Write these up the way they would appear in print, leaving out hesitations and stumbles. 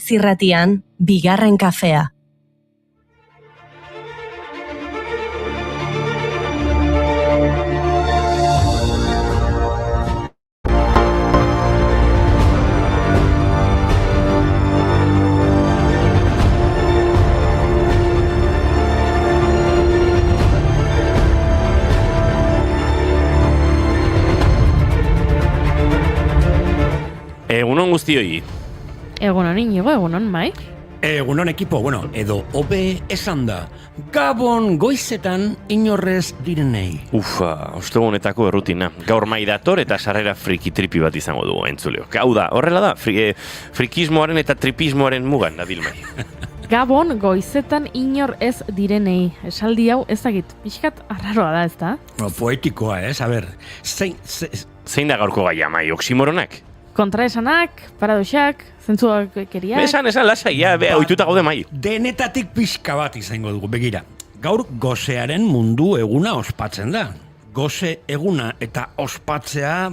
Naiz Irratian, bigarren kafea. Egunon guztioi. Egunon Inigo, egunon Mai. Egunon ekipo, edo hobe esan da. Gabon goizetan inorrez direnei. Ufa, ostegunetako errutina. Gaur Mai dator eta sarrera friki tripi bat izango dugu entzuleo. Hau da, horrela da, frikismoaren eta tripismoaren mugan, Nabil Mai. Gabon goizetan inor ez direnei. Esaldi hau ezagit, pixkat arraroa da, ezta? Poetikoa, a ber, Zein da gaurko gaia, Mai, oksimoronak? Kontraesanak, paradoxak, zentzuak keriak. Esan, lasai, ohituta gaude Mai. Denetatik pixka bat izango dugu, begira. Gaur gozearen mundu eguna ospatzen da. Goze eguna eta ospatzea,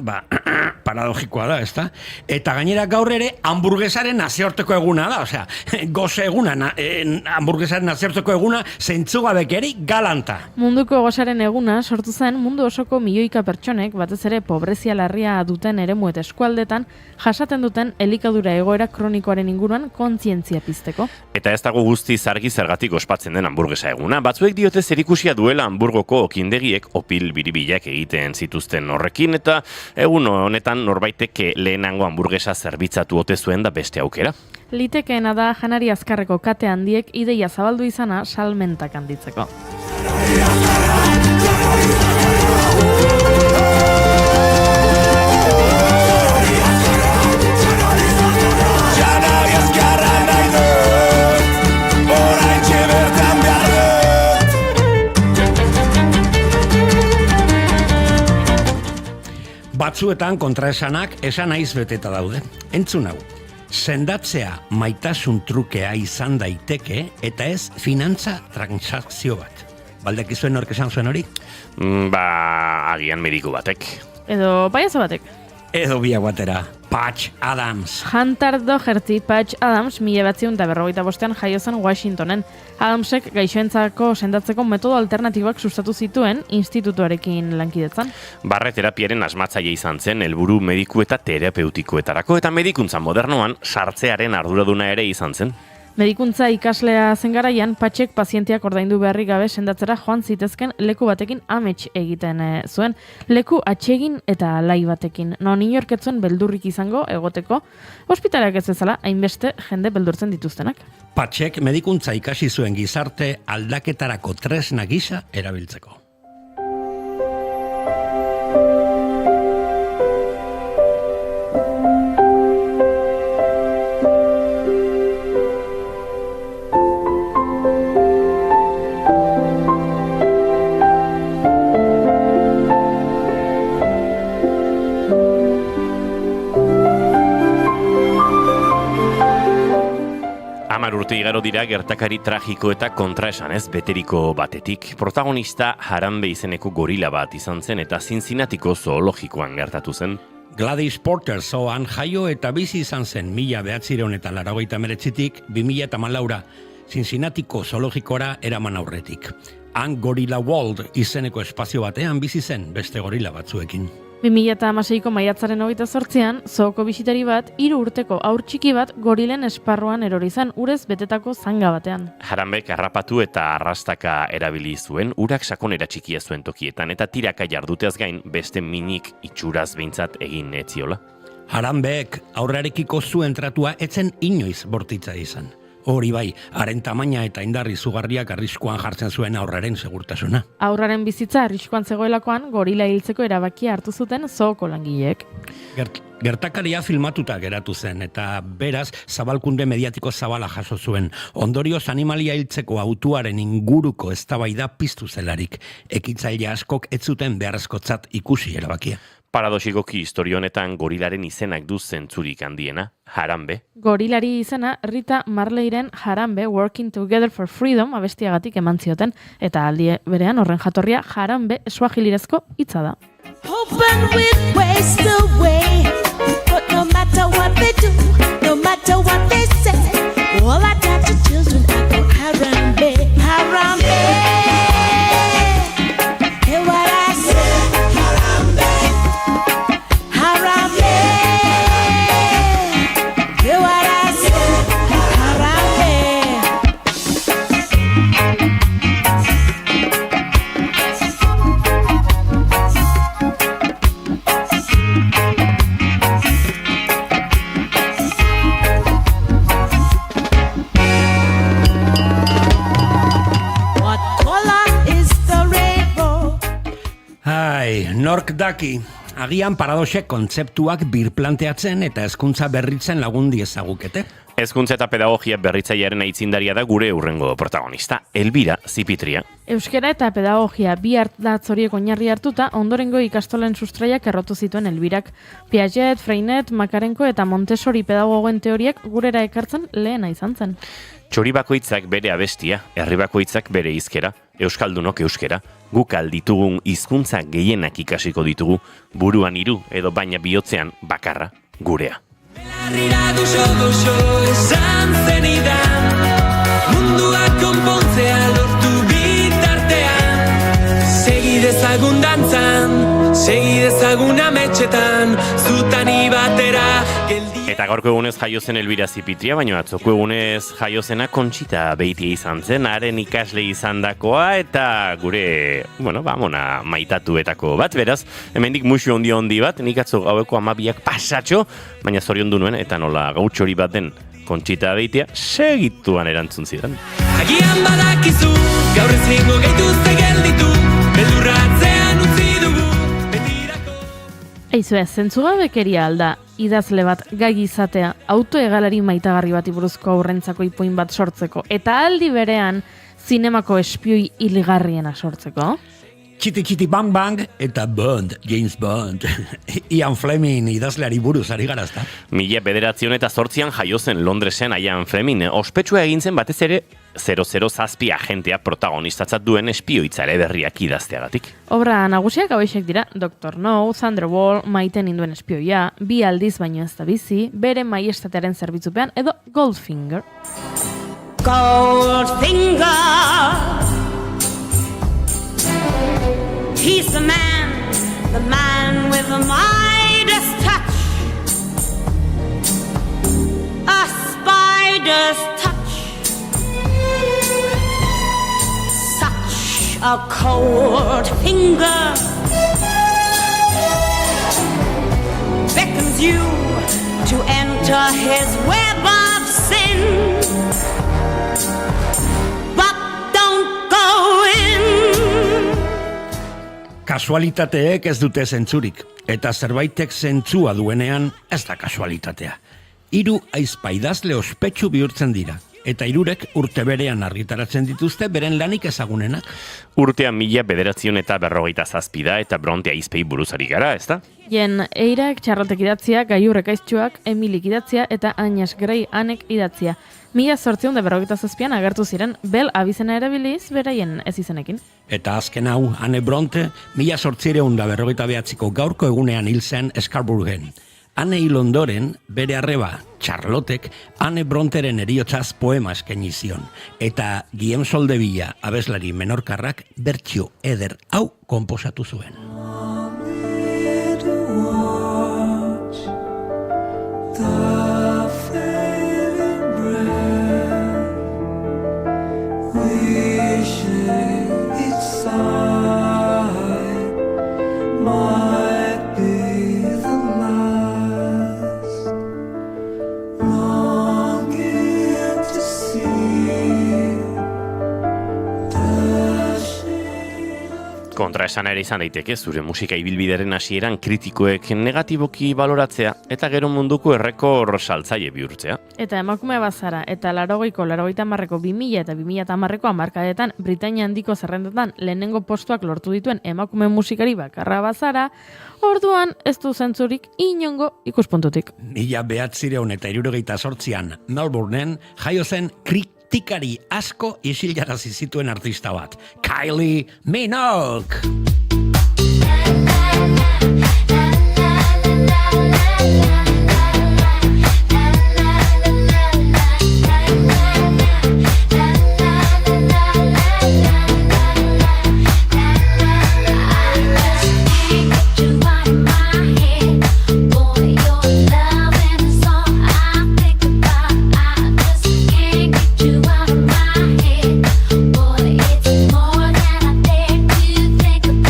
paradogikoa da, ezta? Eta gainera gaur ere hamburguesaren nazioarteko eguna da, osea, goze eguna, hamburguesaren nazioarteko eguna zentzugabekeri galanta. Munduko gozaren eguna sortu zen mundu osoko milioika pertsonek, batez ere pobrezia larria duten eremu eta eskualdetan, jasaten duten elikadura egoera kronikoaren inguruan kontzientzia pizteko. Eta ez dago guzti argi zergatik ospatzen den hamburguesa eguna. Batzuek diote zerikusia duela Hamburgoko okindegiek opil biribilak egiten zituzten horrekin, eta egun honetan norbaiteke lehenango hamburguesa zerbitzatu ote zuen da beste aukera. Litekeena da janari azkarreko kate handiek ideia zabaldu izana salmentak handitzeko. Batzuetan kontraesanak esan naiz beteta daude. Entzun hau. Sendatzea maitasun trukea izan daiteke eta ez finantza transakzio bat. Baldekizuen nork esan zuen hori? Agian mediku batek. Edo paiazo batek. Edo biak batera. Patch Adams. Hunter Doherty Patch Adams 1945 jaio zen Washingtonen. Adamsek gaixoentzako sendatzeko metodo alternatibak sustatu zituen institutuarekin lankidetzan. Barre terapiaren asmatzaile izan zen helburu mediku eta terapeutikoetarako eta medikuntza modernoan sartzearen arduraduna ere izan zen. Medikuntza ikaslea zen garaian, Patxek pazienteak ordaindu beharrik gabe sendatzera joan zitezken leku batekin amets egiten zuen. Leku atsegin eta alai batekin. Non inorketzuen beldurrik izango egoteko, ospitaleak ez ezala hainbeste jende beldurtzen dituztenak. Patxek medikuntza ikasi zuen gizarte aldaketarako tresna gisa erabiltzeko. Urte igaro dira gertakari tragiko eta kontraesanez beteriko batetik. Protagonista Harambe izeneko gorila bat izan zen eta Cincinnatiko zoologikoan gertatu zen. Gladys Porter zoan jaio eta bizi izan zen 1989tik 2014 Cincinnatiko zoologikora eraman aurretik. Han Gorilla World izeneko espazio batean bizi zen beste gorila batzuekin. 2016ko maiatzaren 28an, zooko bisitari bat, 3 urteko haur txiki bat gorilen esparruan erori zen, urez betetako zanga batean. Harambek harrapatu eta arrastaka erabili zuen, urak sakonera txikia zuen tokietan, eta tiraka jarduteaz gain beste minik itxuraz behintzat egin etziola. Harambek aurrarekiko zuen tratua etzen inoiz bortitza izan. Hori bai, haren tamaina eta indarri zugarriak arriskuan jartzen zuen aurraren segurtasuna. Aurraren bizitza arriskuan zegoelakoan gorila hiltzeko erabakia hartu zuten zooko langileek. Gertakaria filmatuta geratu zen eta beraz zabalkunde mediatiko zabala jaso zuen. Ondorioz animalia hiltzeko autuaren inguruko eztabaida piztu zelarik. Ekintzaile askok ez zuten beharrezkotzat ikusi erabakia. Paradoxikoki historia honetan gorilaren izenak du zentzurik handiena, Harambe. Gorilari izena Rita Marleyren Harambe Working Together for Freedom abestiagatik eman zioten, eta aldi berean horren jatorria Harambe swahilirezko hitza da. Open with waste away, but no matter what they do, no matter what they say, Nork daki, agian paradoxek kontzeptuak birplanteatzen eta hezkuntza berritzen lagundi ezagukete. Hezkuntza eta pedagogia berritzailearen aitzindaria da gure hurrengo protagonista, Elbira Zipitria. Euskara eta pedagogia bi ardatz horiek oinarri hartuta, ondorengo ikastolen sustraiak errotu zituen Elbirak. Piaget, Freinet, Makarenko eta Montessori pedagogoen teoriak gurera ekartzen lehena izan zen. Txori bakoitzak bere abestia, herri bakoitzak bere hizkera, euskaldunok euskera, guk alditugun hizkuntza gehienak ikasiko ditugu, buruan 3 edo baina bihotzean bakarra, gurea. Belarrira goxo esan zenidan, mundua konpontzea lortu bitartean. Segi dezagun dantzan, segi dezagun ametxetan, zutani batera geldi. Eta gaurko egunez jaio zen Elbira Zipitria, baina atzoko egunez jaio zena Kontxita Beitia izan zen, haren ikasle izandakoa eta gure, mona maitatuetako bat, beraz, hemendik musu ondi bat, nik atzo gaueko 12ak pasatxo, baina zoriondu nuen, eta nola gautxori bat den Kontxita Beitia segituan erantzun zidan. Agian badakizu, gaur ezingo gaituzte gelditu, beldurratzean utzi dugu, betirako. Eizue, zentzugabekeria alda, idazle bat gai izatea, autoegalari maitagarri bati buruzko aurrentzako ipuin bat sortzeko, eta aldi berean zinemako espioi hilgarriena sortzeko? Txiti bang bang eta Bond, James Bond. Ian Fleming idazleari buruz ari gara, ezta? 1908 jaio zen Londresen Ian Fleming, ospetsua egin zen batez ere 007 agentea protagonistatzat duen espioitzare berriak idazteagatik. Obra nagusiak hauexek dira, Dr. No, Thunderball, maite ninduen espioia, 2 aldiz baino ez da bizi, bere maiestatearen zerbitzupean, edo Goldfinger. Goldfinger, he's the man with the Midas touch, a spider's touch, such a cold finger beckons you to enter his web of sin, but don't go in. Kasualitateek ez dute zentzurik, eta zerbaitek zentzua duenean ez da kasualitatea. 3 aizpaidazle ospetsu bihurtzen dira, eta 3 urte berean argitaratzen dituzte beren lanik ezagunenak. Urtean 1947 da eta Bronte aizpei buruzari gara, ezta? Jen Eirak txarrotek idatzia, Gaiurrek aiztxuak, Emilik idatzia eta Agnes Grey Anek idatzia. 1947an agertu ziren, Bell abizena erabiliz beraien ez izenekin. Eta azken hau, Anne Bronte, 1849ko gaurko egunean hil zen Scarborough'n. Anne hil ondoren, bere arreba, Charlotek, Anne Bronteren heriotzaz poema eskaini zion. Eta Guillaume Soldevilla, abeslari menorkarrak, bertsio eder hau konposatu zuen. Kontraesan ere izan daiteke zure musika ibilbideren hasieran kritikoek negatiboki baloratzea eta gero munduko errekor saltzaile bihurtzea. Eta emakume bazara eta 80ko, 80ko, 2000 eta 2010ko hamarkadetan Britainia handiko zerrendetan lehenengo postuak lortu dituen emakume musikari bakarra bazara, orduan ez du zentzurik inongo ikuspuntutik. 1978an Melbourneen jaio zen kritikari asko isilarazi zituen artista bat, Kylie Minogue. Boy, it's more than I dare to think about.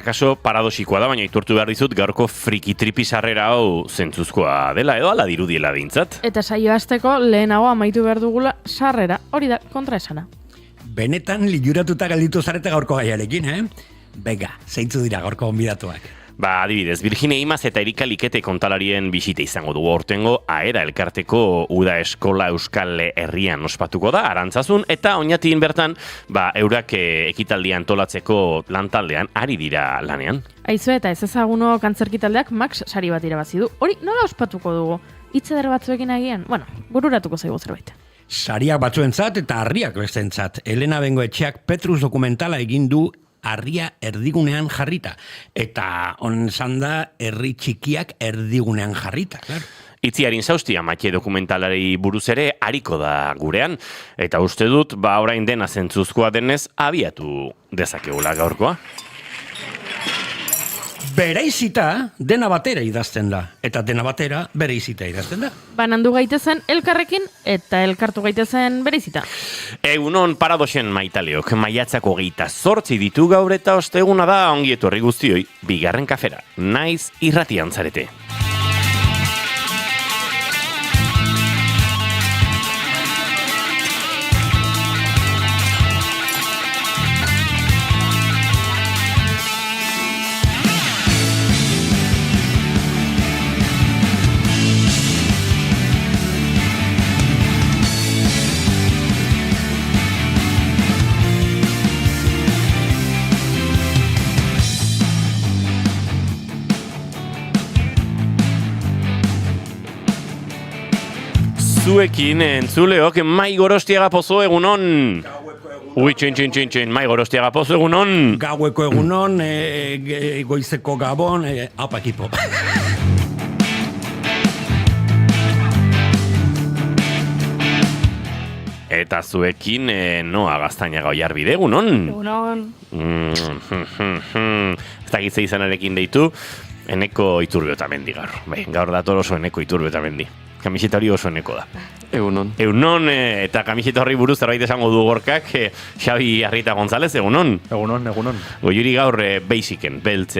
akaso paradoxikoa da, baina iturtu behar dizut gaurko frikitripi sarrera hau zentzuzkoa dela, edo ala dirudiela behintzat. Eta saio hasteko lehenago amaitu behar dugula sarrera, hori da kontraesana. Benetan liuratuta gelditu zarete gaurko gaiarekin, Bega, zeintzu dira gaurko gonbidatuak. Ba, adibidez, Virginia Imaz eta Erika Likete kontalarien bisita izango dugu aurtengo Aera elkarteko Uda Eskola Euskal Herrian ospatuko da, Arantzazun, eta oinatin bertan, eurak ekitaldia antolatzeko lantaldean ari dira lanean. Aizu eta ez ezaguno kantzerkitaldeak Max sari bat irabazi du. Hori nola ospatuko dugu? Hitz eder batzuekin agian? Bueno, bururatuko zaigu zerbait. Sariak batzuentzat eta harriak bestentzat. Elena Bengoetxeak Petrus dokumentala egin du harria erdigunean jarrita. Eta on esan da, herri txikiak erdigunean jarrita, claro. Itziarin zaustia Matxe dokumentalari buruz ere hariko da gurean, eta uste dut, orain dena zentzuzkoa denez, abiatu dezakegula gaurkoa. Bereizita dena batera idazten da, eta dena batera bereizita idazten da. Banandu gaitezen elkarrekin eta elkartu gaitezen bereizita. Egunon paradoxen maitaleok, maiatzako 28 ditu gaur eta osteguna da ongi etorri guztioi, bigarren kafera, naiz irratian zarete. Zuekin entzuleok Mai Gorostiaga Pozo egunon. Ui, txin, Mai Gorostiaga Pozo egunon. Gaueko egunon, goizeko gabon, apa ekipo. Eta zuekin Noa Gaztainaga Oiarbide egunon. Egunon. Ez dakit ze izanarekin deitu, Eneko Iturbio Otamendi gaur. Gaur dator oso Eneko Iturbio Otamendi. Kamiseta hori oso eneko da. Egunon. Egunon, eta kamiseta horri buruz zerbait esango du gorkak, Xabi Arrieta González, egunon. Egunon. Goiuri gaur basicen, beltz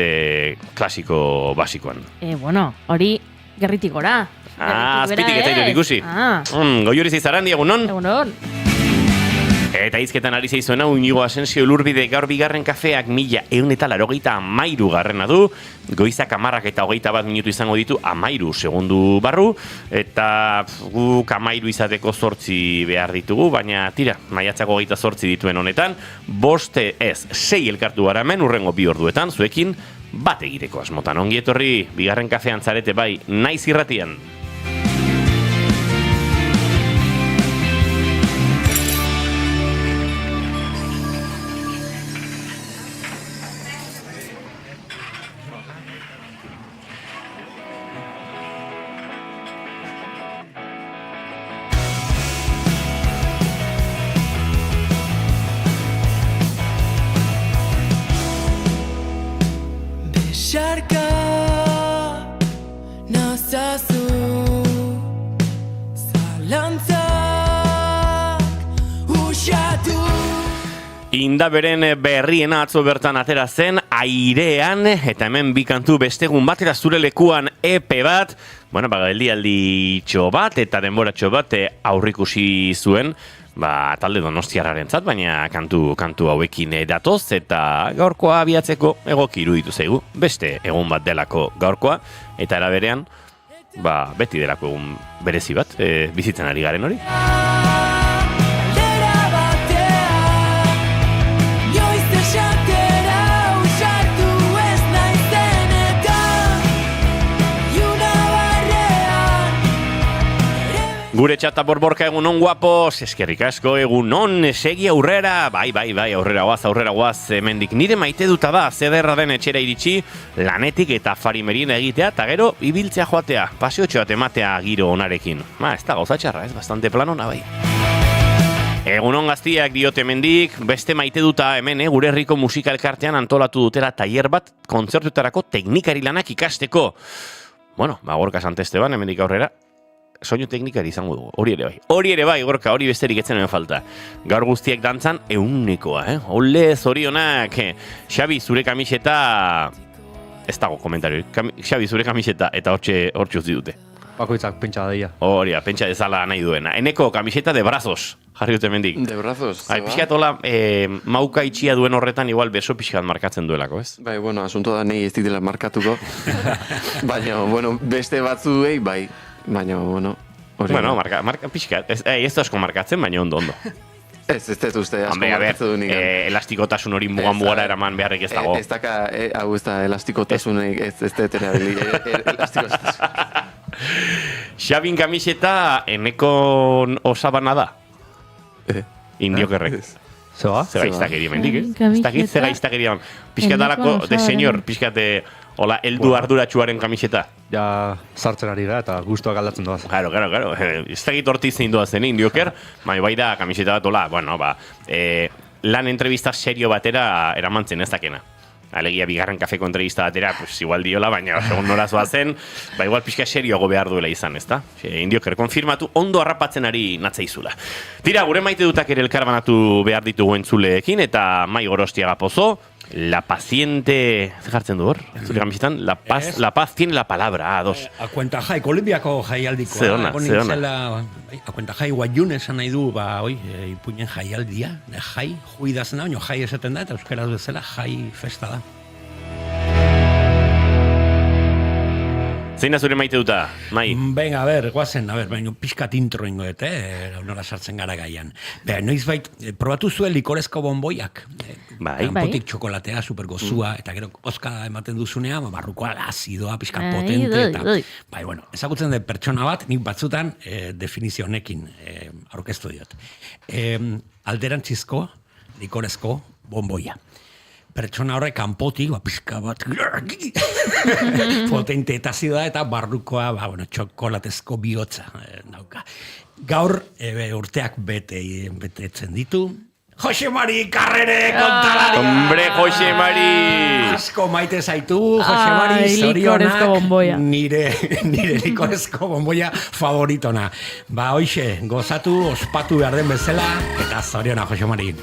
klasiko basikoan. Bueno, hori gerritik gora. Azpitik eta idut ikusi. Goiuri Zeizarandi, egunon. Egunon. Eta izketan ari zeizuena, Unigo Asensio Lurbide gaur bigarren kafeak 1183 garrena du, goizak 10 eta 21 minutu izango ditu 13 segundu barru, eta guk 13 izateko 8 behar ditugu, baina tira, maiatzako 28 dituen honetan, 6 elkartu gara hemen, urrengo 2 orduetan, zuekin bat egiteko asmotan. Ongi etorri, bigarren kafean zarete bai, naiz irratian. Xarka nazazu zalantzak usatu. Indaberen berriena atzo bertan atera zen airean, eta hemen bi kantu bestegun batera zure lekuan EP bat, geldialditxo bat eta denboratxo bat aurrikusi zuen, talde donostiarrarentzat, baina kantu hauekin datoz, eta gaurkoa abiatzeko egoki iruditu zaigu, beste egun bat delako gaurkoa, eta era berean, beti delako egun berezi bat, bizitzen ari garen hori. Gure txata borborka egunon guapos, eskerrik asko egunon, segi aurrera, bai, aurrera guaz, hemendik nire maite duta da, zederra den etxera iritsi, lanetik eta farimerien egitea, eta gero ibiltzea joatea, paseotxo bat ematea giro onarekin. Ez da gauza txarra, bastante planona bai. Egunon gaztiak diote hemendik, beste maite duta hemen, gure herriko musika elkartean antolatu dutela tailer bat kontzertuetarako teknikari lanak ikasteko. Gorka Santesteban, hemendik aurrera, soinu teknikari izango dugu, hori ere bai, Gorka, hori besterik etzen hemen falta. Gaur guztiek dantzan, eunnekoa, Ole, zorionak, Xabi, zure kamiseta, ez dago komentario, Xabi, zure kamiseta, eta hortxe utzi dute. Bakoitzak pentsa daia. Hori, pentsa dezala nahi duena. Eneko, kamiseta de brazos, jarri dute mendik. De brazos. Pixkat hola, mauka itxia duen horretan igual beso pixkat markatzen duelako, ez? Bai, bueno, asunto da nahi ez ditela markatuko. Baina, bueno, beste batzuei, bai. Baina, bueno, hori. Bueno, marka pixkat. Ez da asko markatzen, baina ondo. Ez uste asko markatzen du nik. Elastikotasun hori mugara eraman beharrik ez dago. Ez daka, hau ez da elastikotasun, ez da elastikotasun. Xabin kamiseta eneko osabana da? Indiokerrek. Zeba? Zega iztakeria mendik, Ez dakit zega iztakeria. Pixkat alako, de senyor, pixkat hola, eldu arduratsuaren kamiseta. Ja, sartzen ari gara eta gustuak aldatzen doaz. Claro. Ez dakit horti zein doazen indioker, bai da kamiseta bat hola, bueno, lan entrevista serio batera eramantzen ez dakena. Alegia bigarren kafeko entrevista batera, pues igual diola, baina segun norazoa zen, igual pixka serioago behar duela izan, ezta? Indioker, konfirmatu, ondo harrapatzen ari natzaizula. Tira, gure maite dutak ere elkarbanatu behar ditugu entzuleekin, eta Mai Gorostiaga Pozo, la paciente... ¿Se jartzen du hor? Zure kamisetan? La paz tiene la palabra, dos. Akuenta jai, Kolumbiako jaialdikoa. Zerona. Akuenta jai, guaiun esan nahi du, ipuinen jaialdia. Jai, juidazena, baina jai esaten da, eta euskaraz bezala jai festa da. Zein da zure maite duta, Mai? Venga, guazen, baina pixkat intro ingo nola sartzen gara gaian. Noiz bait, probatu zuen likorezko bonboiak. Kanpotik txokolatea, super gozua, eta gero oska ematen duzunean, barrukoa azidoa, pixkat potente, eta... Bai, bueno, ezagutzen den pertsona bat, nik batzutan definizio honekin aurkeztu diot. Alderantzizko likorezko bonboia. Pertsona horrek kanpotik, pixka bat potente eta azidoa, eta barrukoa, txokolatezko bihotza dauka. Gaur urteak betetzen ditu. Jose Mari Karrere kontalaria! Hombre, Jose Mari! Asko maite zaitu, Jose Mari, zorionak nire likorezko bonboia favoritona. Hoxe, gozatu, ospatu behar den bezala, eta zorionak, Jose Mari.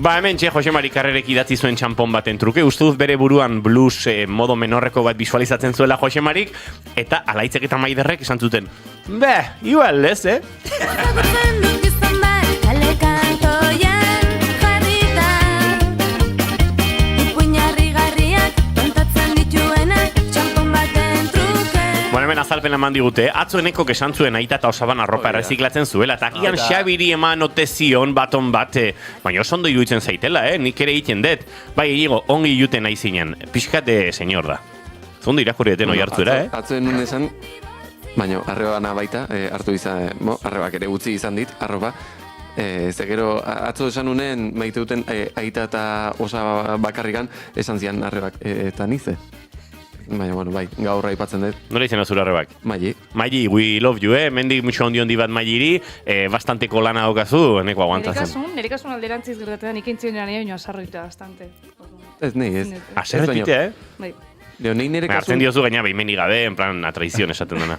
Hemen Jose Mari Karrerek idatzi zuen txampon baten truke, uste dut bere buruan blues modo menorreko bat visualizatzen zuela Jose Marik, eta Alaitzek eta Maiderrek esan zuten, igual ez, Hemen azalpen eman digute, atzo eneko esan zuen aita eta osaban arropa erreziklatzen zuela, eta agian Xabiri eman otezion baton bat, baina oso ondo iruditzen zaitela, nik ere egiten dut. Bai, egigo, ongi juten nahi zinen, pixkate senyor da. Zondo irakurri deten oi hartzuera, Atzo enun esan, baina arrebana baita, hartu izan, arrebak ere utzi izan dit, arropa, zegero, atzo esan unen, maite duten aita eta osa bakarrikan, esan zian arrebak, eta nize. Baina, bueno, gaur aipatzen dut. Nola izan azura arrebak? Maili, we love you, mendik mucho ondi bat Mailiri, bastanteko lana daukazu, eneko aguantazen. Nire kasun alderantziz gertatzen, nik entzien nire baino asarroita bastante. Ez nahi, ez. Aserrepite, Bai. Nahi nire kasun... Artzen diozu gaina behimeni gabe, en plan, atraizion esaten dena.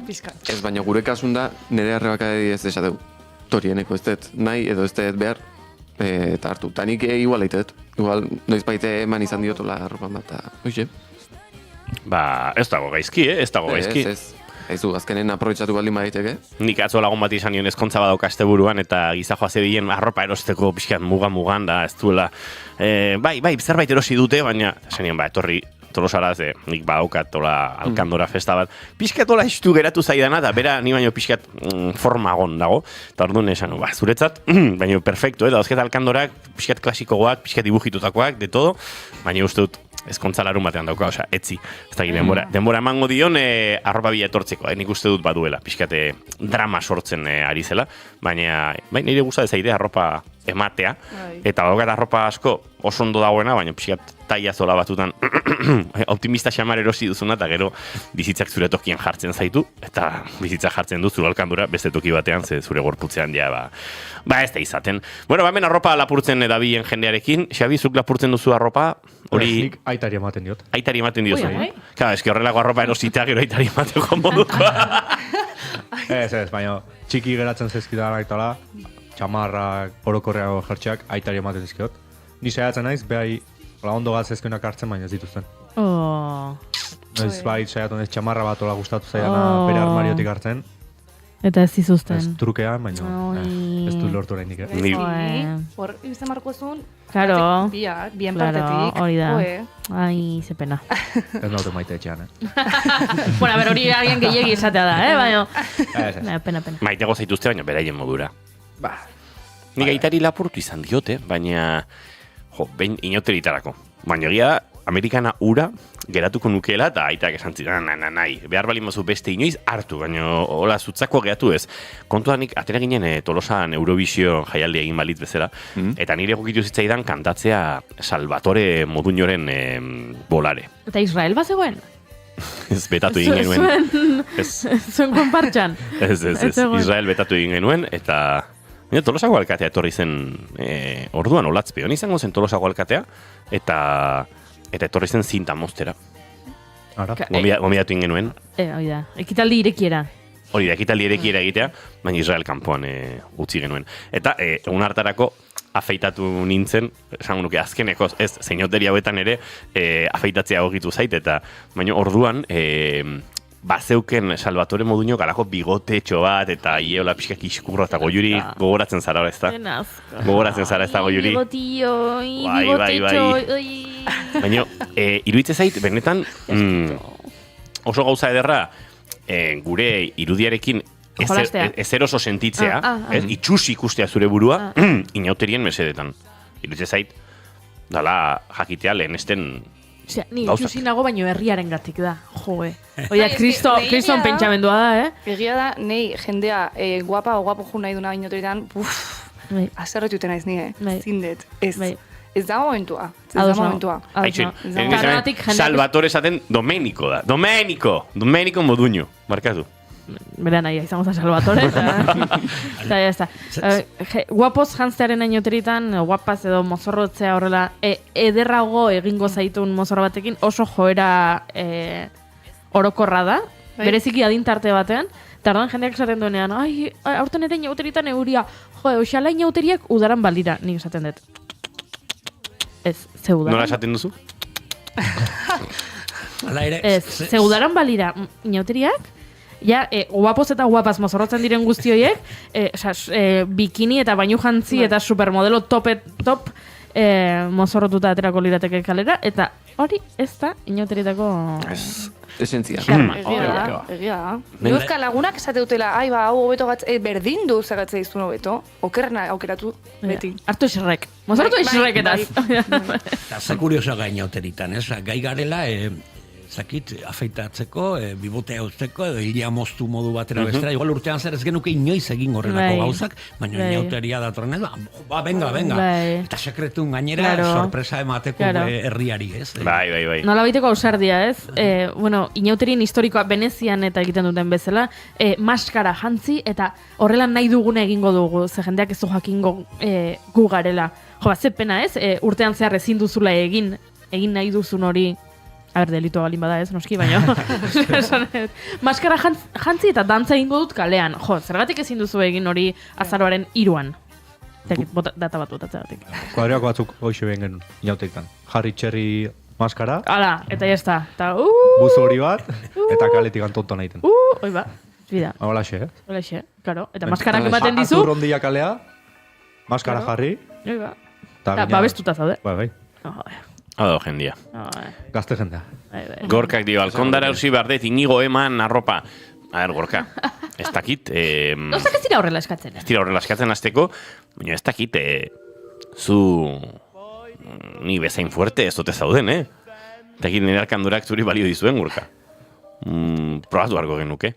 Pizka. Ez, baina gure kasun da, nire arrebak ez esateu. Torieneko ez dut, nahi edo ez dut behar, eta hartu. Ta nik igual eitet. Igual, noiz baite eman izan diotola arropan bat, eta oixe. Ez dago gaizki, ez dago gaizki. Ez du, azkenen aprobetxatu baldin baditeke. Nik atzo lagun bat izan nion ezkontza badauka aste buruan, eta gizajoa zebilen arropa erosteko pixkat mugan da, ez duela. Bai, zerbait erosi dute, baina, esan nion, etorri, Tolosara, nik badaukat alkandora festa bat. Pixkat ola estu geratu zaidana, eta bera ni baino pixkat formagon dago. Eta orduan esan, zuretzat, baina perfecto, dauzket alkandorak, pixkat klasikoak, pixkat dibujitutakoak, de todo, baina uste dut, ezkontza larun batean dauka, etzi. Ez da denbora emango dion arropa bila etortzeko, nik uste dut baduela, pixkate drama sortzen ari zela, baina nire gusta dezaide arropa ematea, Bai. eta daukat arropa asko oso ondo dagoena, baina pixkat taia zola batutan optimista xamar erosi duzuna, eta gero bizitzak zure tokian jartzen zaitu, eta bizitza jartzen du zure alkandura beste toki batean, ze zure gorputzean ja, ba ez da izaten. Bueno, hemen arropa lapurtzen edabilen jendearekin, Xabi, zuk lapurtzen duzu arropa, hori Nik aitari ematen diot. aitari ematen diozu. Ui, bai. Claro, eski horrelako arropa erosita gero aitari emateko modukoa. Ez, baina txiki geratzen zezkidan aitala, txamarrak, orokorreago jertxeak, aitari ematen dizkiot. Ni saiatzen naiz, behai ondo gatzezkoenak hartzen, baina ez dituzten. Oh. Ez bai, saiatu naiz txamarra bat ola gustatu zaidana bere armariotik hartzen. Eta ez zizuzten. Ez trukean, baina ez du lortu oraindik. Ni- Hor, izan marko ezun, Claro. bien Claro, partetik. hori da. Joe. Ai, ze pena. Ez naute maite etxean, Bueno, a ver, hori agian gehiegi izatea da, baina... Ez. Pena. Maitego zaituzte, baina beraien modura. Nik aitari lapurtu izan diote, baina behin inauteritarako. Baina egia da, Amerikana ura geratuko nukeela eta aitak esan zidan, nahi, behar balin mazu beste inoiz hartu, baina hola zutzako geratu ez. Kontuan nik atera ginen Tolosan Eurovisio jaialdi egin balit bezala, eta nire egokitu zitzaidan kantatzea Salvatore Moduñoren bolare. Eta Israel bazegoen? Ez betatu egin genuen. Zuen konpartxan? Ez, zegoen. Israel betatu egin genuen, eta Tolosako alkatea etorri zen orduan olatzpeon izango zen Tolosako alkatea, eta etorri zen zinta mostera. Ara. Gomidatu egin genuen. Hori da, ekitaldi irekiera. Hori da, ekitaldi erekiera egitea, baina Israel kanpoan utzi genuen. Eta egun hartarako afeitatu nintzen, esango nuke azkeneko, ez, zeinoteri hauetan ere afeitatzea egokitu zait, eta baina orduan bazeuken Salvatore Moduño galako bigotetxo bat, eta ieola pixkak iskurro, eta goiuri gogoratzen zara, ez da? Gogoratzen zara, ez da goiuri? Bigotio, Bai. bigotetxo, Baina, iruditzen zait, benetan, oso gauza ederra, gure irudiarekin Jolastea. ezer oso sentitzea, ez, itxusi ikustea zure burua, inauterien mesedetan. Iruditzen zait, dala jakitea lehenesten Osea, ni gauzak. itxusi nago baino herriaren gatik da, joe. Oia, kriston pentsamendua da, Egia da, nei jendea guapa o guapo jun nahi duna inoteritan, Bai. azerretuten naiz nire, Bai. zindet, ez. Bai. Ez da momentua, ez da Ados nago. momentua. Aitxin, Horregatik jendeak- Salvatore esaten Domenico da. Domenico Moduño, markatu. Bera nahi, izango za Salvatore, eta ya está. Guapoz janztearen ainoteritan, guapaz edo mozorrotzea horrela, ederrago egingo zaitun mozorro batekin, oso joera orokorra da, Bai. bereziki adintarte batean, eta orduan jendeak esaten duenean, ai, aurten ere inauteritan euria, oxala inauteriak udaran balira, nik esaten dut. Ez, ze udaran. Nola esaten duzu? Hala ere, Ez, ze udaran balira inauteriak, ja, guapoz eta guapaz mozorrotzen diren guztioiek, bikini eta bainu jantzi eta supermodelo top mozorrotuta aterako lirateke kalera, eta hori ez da inauterietako... Esentzia. Egia da. Euska lagunak esate dutela, ai ba, hau hobeto berdin du zagatze izun hobeto, okerrena aukeratu beti. Hartu esrek. Mozorrotu Bai, esreketaz. Eta ze kurioso gainauteritan, ez? Gai garela, zakit, afeitatzeko, bibotea uzteko, edo hilia moztu modu batera bestera. Igual urtean zer ez genuke inoiz egin horrelako Bai. gauzak, baina Bai. inauteria datorren ez, venga. Bai. Eta sekretun gainera, Claro. sorpresa emateko Claro. herriari, ez? Bai. Nola baiteko ausardia, ez? Bueno, inauterien historikoa Venezian eta egiten duten bezala, maskara jantzi eta horrela nahi duguna egingo dugu, ze jendeak ez du jakingo gu garela. Jo, ze pena, ez? Urtean zehar ezin duzula egin nahi duzun hori, a ber, delitua balin bada ez, noski, baina maskara jantzi eta dantza egingo dut kalean. Jo, zergatik ezin duzu egin hori azaroaren 3an. Data bat botatzeagatik. Kuadriako batzuk goixe behin genuen, inautekitan. Harry Cherry maskara, Hala, eta ya está. Eta, buzo hori bat, eta kaletik antonto nahiten. oi ba, bida. Holaxe, eh? Holaxe, claro. Eta maskarak ematen dizu. Artur Rondia kalea, maskara jarri, Oi ba. eta Eta babestuta zaude. Bai, Hado jendia. gazte jendea. Gorkak dio, alkondara eusi behar dut, inigo eman arropa. A ber, Gorka, ez dakit... Gauzak ez dira horrela eskatzen. Ez dira horrela eskatzen azteko, baina ez dakit, zu... Ni bezain fuerte ez dute zauden, Eta egin nire alkandurak zuri balio dizuen, Gorka. Probatu argo genuke.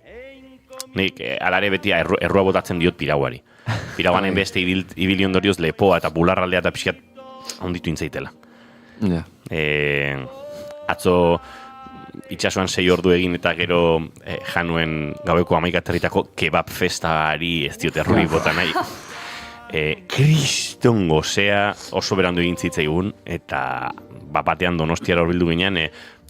Nik alare beti errua botatzen diot pirauari. Pirauanen beste ibili ondorioz lepoa eta bularraldea eta pixkat onditu intzaitela. Ja. Atzo itxasuan 6 ordu egin eta gero januen gaueko 11 aterritako kebab festari ez diote errurik bota nahi. Kriston gozea oso berandu egin zitzaigun eta batean Donostiara horbildu ginean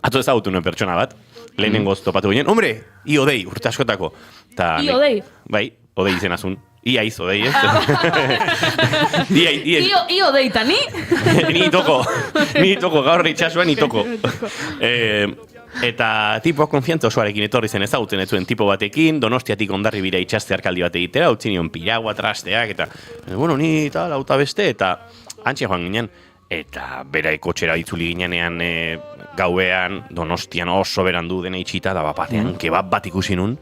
atzo ezagutu nuen pertsona bat, lehenengoz topatu ginen, hombre, Odei, urte askotako. Odei? Bai, Odei izenazun. Iaiz Odei, ez? Odei, eta ni? Ni toko, gaur itxasuan ni toko. Eta tipo konfiantza osoarekin etorri zen ezaguten ez zuen tipo batekin, Donostiatik Hondarribira itxaste arkaldi bat egitera, utzi nion piragua, trasteak, eta, bueno, ni tal, auta beste, eta antxe joan ginen. Eta bera kotxera itzuli ginenean gauean, Donostian oso berandu dena itxita, da batean kebab bat ikusi nun,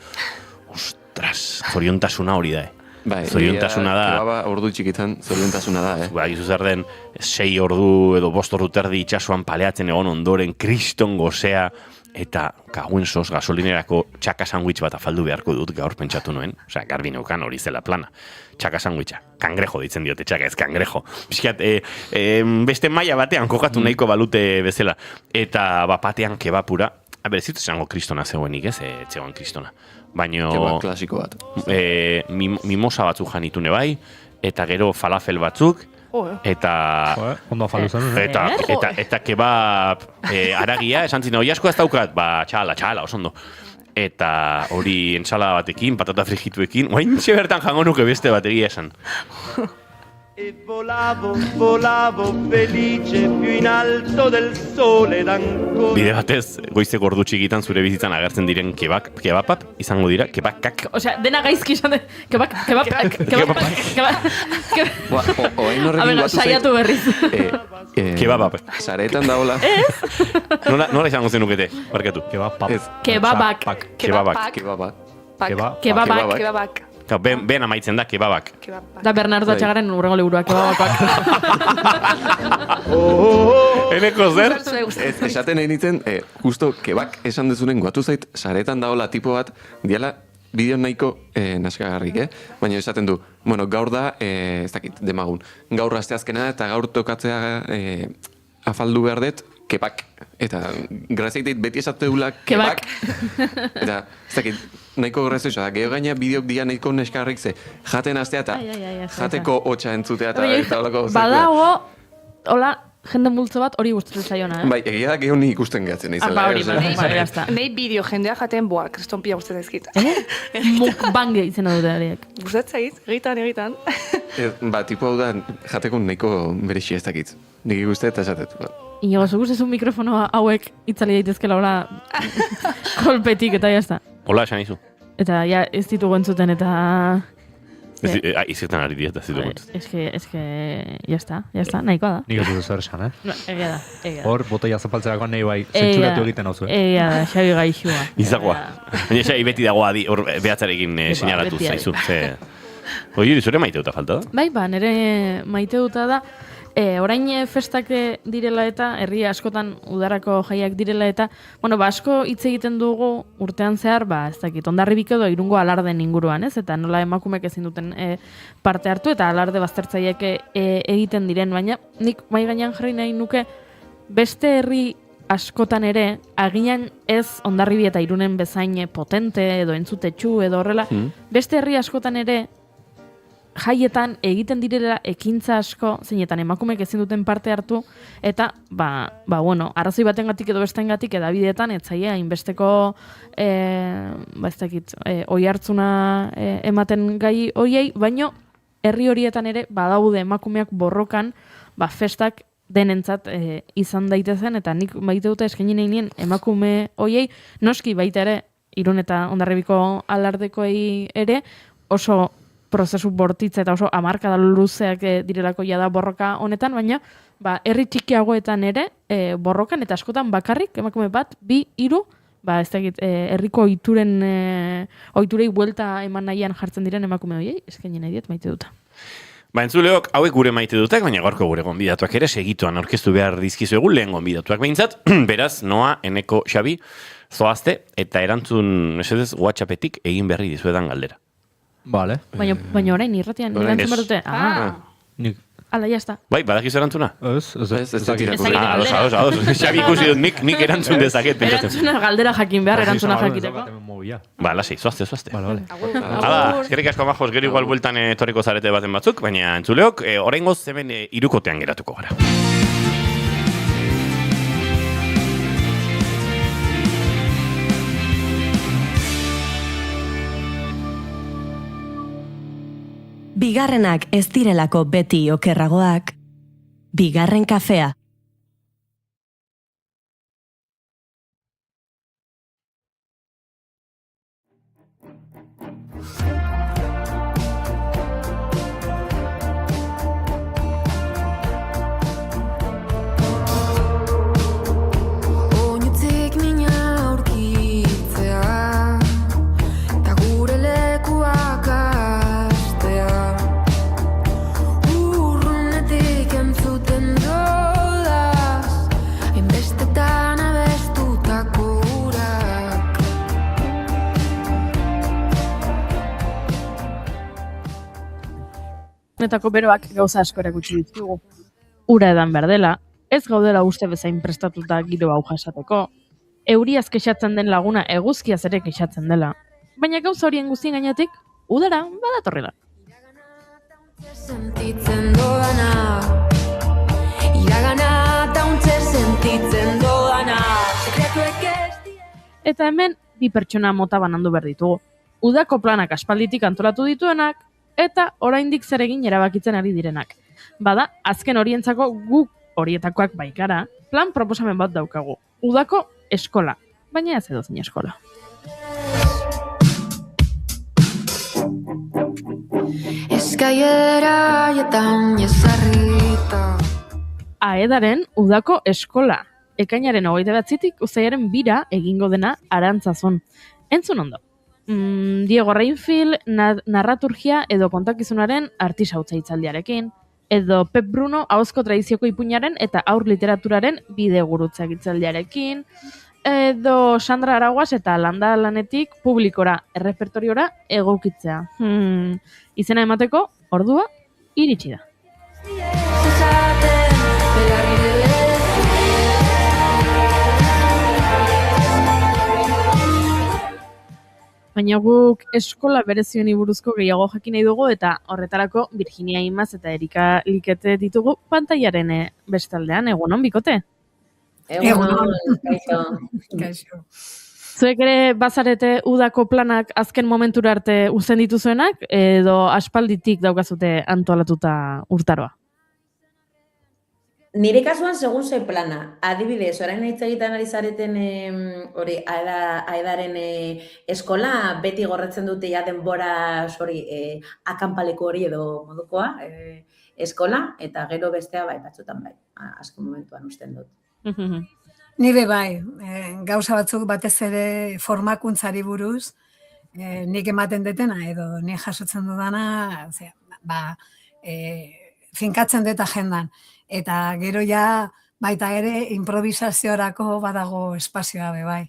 ostras, zoriontasuna hori da, Bai, zoriontasuna da. Kebaba ordu txikitan zoriontasuna da, Ba, gizu zer den, 6 ordu edo 5 ordu terdi itxasuan paleatzen egon ondoren, kriston gozea, eta kaguen sos gasolinerako txaka sandwich bat afaldu beharko dut gaur pentsatu nuen. Osea, garbi neukan hori zela plana. Txaka sandwicha. Kangrejo ditzen diote txaka, ez kangrejo. Piskat, beste maila batean kokatu nahiko balute bezala. Eta bapatean kebapura, berezit esango kristona zegoenik, ez? Etzegoen kristona. Baina kebab klasiko bat. Mimosa batzuk janitune bai, eta gero falafel batzuk, eta ondo afalu zen. Eta kebab aragia, esan zina, hoi asko ez daukat, ba, txala, oso ondo. Eta hori ensalada batekin, patata frigituekin, oaintxe bertan jango nuke beste bat egia esan. E volavo felice più in alto del sole d'ancora. Bide batez, goizeko ordu txikitan zure bizitzan agertzen diren kebabap, izango dira, kebakak. Osea, dena gaizki izan de, kebabak. Oain horrekin batu saiatu berriz. Kebabap. Saretan daola. Nola izango zenukete, barkatu? Kebabak. Ben amaitzen da, kebabak. Da Bernardo Atxagaren urrengo liburua, kebabakoak. Eneko zer? Esaten egin nintzen, justo kebak esan dezunen guatu zait, saretan daola tipo bat, diala bideo nahiko naskagarrik, Baina esaten du, bueno, gaur da, ez dakit, demagun, gaur asteazkena eta gaur tokatzea afaldu behar dut, kebak. Eta grazaitait beti esatu dugula kebak. Eta, ez dakit, nahiko gorrezoa, geho gaina bideok dia nahiko neskarrik ze, jaten astea eta jateko hotxa entzutea eta olako zekuea. Badago, hola, jende multzo bat hori gustatzen zaiona, Bai, egia da geho ni ikusten gatzen izela. Nei bideo jendea jaten, kriston pila gustatzen ezkit. Mukbange izena dute horiek. Gustatzen egitan. Ba, tipo hau da, jateko nahiko berexia ez dakit. Nik ikuste eta esatet. Inigo, zugu zezun mikrofono hauek itzali daitezkela hola kolpetik eta jazta. Hola, esan izu. Eta ja ez ditugu entzuten eta... Izertan ari dieta, ez ditugu entzuten. Ez que, jazta, nahikoa da. Nik ez dut zer esan, Egia da. Hor, botoi azapaltzerako nahi bai, zentzuratu egiten hau zuen. Egia da, Xabi gaixua. Izagoa. Baina Xabi beti dagoa hor behatzarekin seinalatu zaizu. Hori, zure maiteuta falta da? Bai, nire maiteuta da. Orain festak direla eta, herri askotan udarako jaiak direla eta, asko hitz egiten dugu urtean zehar, ez dakit, Hondarribiko edo Irungo alarden inguruan, ez? Eta nola emakumek ezin duten parte hartu eta alarde baztertzaileak egiten diren, baina nik mai gainean jarri nahi nuke beste herri askotan ere, aginan ez Hondarribi eta Irunen bezain potente edo entzutetsu edo horrela, beste herri askotan ere jaietan egiten direla ekintza asko, zeinetan emakumeek ezin duten parte hartu, eta, arrazoi batengatik edo bestengatik edabideetan, etzaia, hainbesteko, ez dakit, oihartzuna ematen gai horiei, baino, herri horietan ere, badaude emakumeak borrokan, festak denentzat izan daitezen, eta nik baite dute eskaini nahi nien emakume horiei, noski baita ere, Irun eta Hondarribiko alardekoei ere, oso prozesu bortitza eta oso hamarkada luzeak direlako jada borroka honetan, baina herri txikiagoetan ere borrokan eta askotan bakarrik, emakume bat, 2, 3, ez dakit, herriko ohiturei buelta eman nahian jartzen diren emakume horiei, eskaini nahi diet maite duta. Entzuleok, hauek gure maite dutak, baina gaurko gure gonbidatuak ere segituan aurkeztu behar dizkizuegu lehen gonbidatuak behintzat, beraz, Noa, Eneko, Xabi, Zoazte, eta erantzun, esedez, WhatsAppetik egin berri dizuedan galdera. Vale. Baina orain irratian, erantzun behar dute. Nik... Ala, jazta. Bai, badakizu erantzuna? Ez dakit. Ados. Xabi ikusi dut, nik erantzun dezaket. Erantzuna galdera jakin behar, erantzuna jakiteko. Ba, lasi, zoazte. Vale. Hala, eskerrik asko majos, gero igual bueltan etorriko zarete baten batzuk, baina entzuleok, oraingoz hemen hirukotean geratuko gara. Bigarrenak ez direlako beti okerragoak, bigarren kafea. Oinutik mina aurkitzea, ta gure lekuak hastea. Urrunetik entzuten dodaz, hainbestetan abestutako urak. Netako beroak gauza asko erakutsi ditugu. Ura edan behar dela, ez gaudela uste bezain prestatuta giro hau jasateko, euriaz kexatzen den laguna eguzkiaz ere kexatzen dela. Baina gauza horien guztien gainetik, udara badatorrela. Sentitzen dodana, iragana tauntze sentitzen dodana, sekretuek ez dira. Eta hemen, bi pertsona mota banandu behar ditugu. Udako planak aspalditik antolatu dituenak, eta oraindik zer egin erabakitzen ari direnak. Bada, azken horientzako guk horietakoak baikara, plan proposamen bat daukagu. Udako eskola, baina ez edozein eskola. Eskaieraietan jesarrita. Aedaren udako eskola. Ekainaren 29tik uztailaren 2 egingo dena Arantzazun. Entzun ondo. Diego Reinfield narraturgia edo kontakizunaren artisautza hitzaldiarekin, edo Pep Bruno ahozko tradizioko ipuinaren eta aur literaturaren bidegurutza hitzaldiarekin, edo Sandra Araguas eta Landa Lanetik publikora errepertoriora egokitzea. Izena emateko, ordua, iritsi da. Baina guk eskola berezioni buruzko gehiago jakin nahi dugu eta horretarako Virginia Imaz eta Erika Likete ditugu pantailaren bestaldean. Egunon, bikote? Egunon, kaixo. Zuek ere bazarete udako planak azken momentura arte uzten dituzuenak edo aspalditik daukazute antolatuta urtaroa? Nire kasuan, segun ze plana, adibidez, orain hitz egiten ari zareten hori aedaren eskola, beti gorretzen dute ja denbora akanpaleko hori edo modukoa eskola, eta gero bestea bai, batzutan bai, asko momentuan usten dut. Nire bai, gauza batzuk batez ere formakuntzari buruz, nik ematen detena edo nik jasotzen dudana, finkatzen dut agendan. Eta gero ja baita ere improvisaziorako badago espazioa be bai.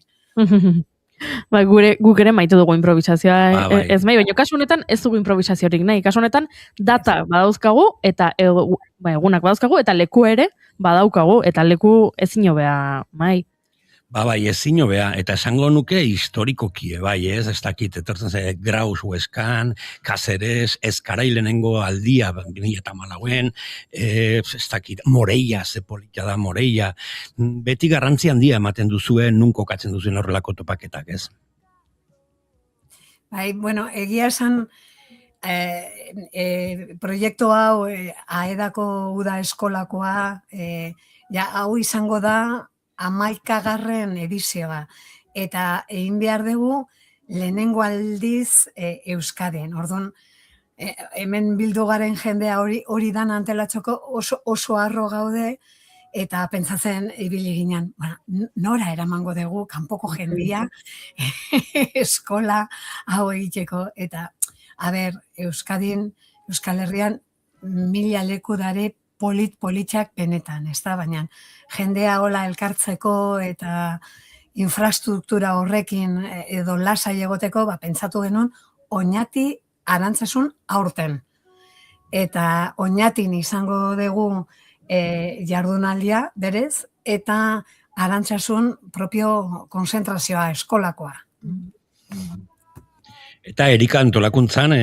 Ba, guk ere maite dugu improvisazioa, ez mai, baina kasu honetan ez dugu improvisaziorik nahi. Kasu honetan data badauzkagu eta egunak badauzkagu eta leku ere badaukagu eta leku ezin hobea mai. Bai, ezin hobea, eta esango nuke historikokie, bai, ez dakit, etortzen ze Graus Hueskan, Cáceres, Ezkarailenengo aldia, 2014, ez dakit, Moreia, ze polita da Moreia, beti garrantzi handia ematen duzuen, nun kokatzen duzuen horrelako topaketak, ez? Bai, bueno, egia esan, proiektu hau, aedako uda eskolakoa, hau izango da, 11. edizioa, eta egin behar dugu lehenengo aldiz Euskadin. Orduan, hemen bildu garen jendea hori dan antelatzeko oso harro gaude, eta pentsatzen ibili ginen, nora eramango dugu, kanpoko jendia, eskola hau egiteko, eta, Euskadin, Euskal Herrian, 1000 leku dare politxak benetan, ez da, baina jendea hola elkartzeko eta infrastruktura horrekin edo lasai egoteko, pentsatu genuen Oñati Arantzasun aurten. Eta Oñatin izango dugu jardunaldia berez, eta Arantzasun propio konzentrazioa eskolakoa. Eta Erika antolakuntzan,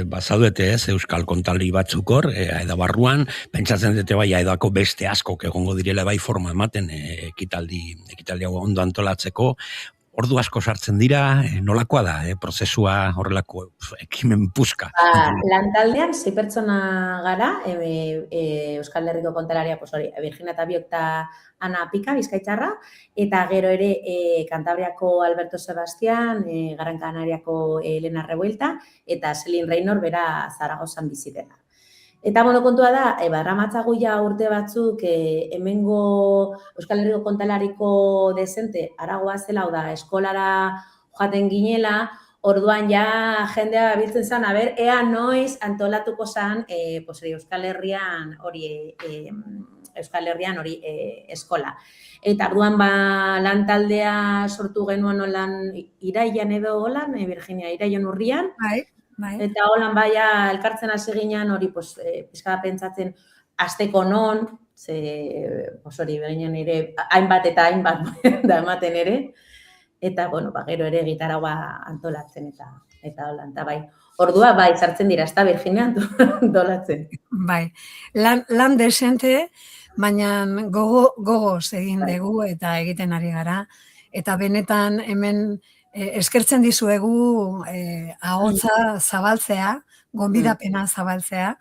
bazaudete ez, Euskal Kontali batzuk hor, aeda barruan, pentsatzen dute bai aedako beste askok egongo direla bai forma ematen ekitaldi hau ondo antolatzeko. Ordu asko sartzen dira, nolakoa da, prozesua horrelako ekimen puska? Lantaldean, 6 pertsona gara, Euskal Herriko kontalaria, Virginia Tabiok eta Ana Pika, Bizkaitarra, eta gero ere Kantabriako Alberto Sebastián, Gran Canariako Elena Revuelta, eta Selin Reynor bera Zaragozan bizitena. Eta kontua da, barramatzagu ja urte batzuk hemengo Euskal Herriko kontalariko desente aragoa zela, da eskolara joaten ginela, orduan ja jendea biltzen zen, ea noiz antolatuko zen Euskal Herrian hori eskola. Eta orduan lan taldea sortu genuen holan iraian edo holan, Virginia, iraian urrian. Eta holan baia elkartzen hasi ginen hori pizka pentsatzen asteko non, hori beginen ere hainbat eta hainbat da ematen ere. Eta, gero ere gitaragoa antolatzen eta holan, eta bai. Ordua, bai, sartzen dira, ez da Virginia antolatzen. Bai, lan desente, baina gogoz egin dugu eta egiten ari gara. Eta benetan hemen eskertzen dizuegu ahotsa zabaltzea, gonbidapena zabaltzea,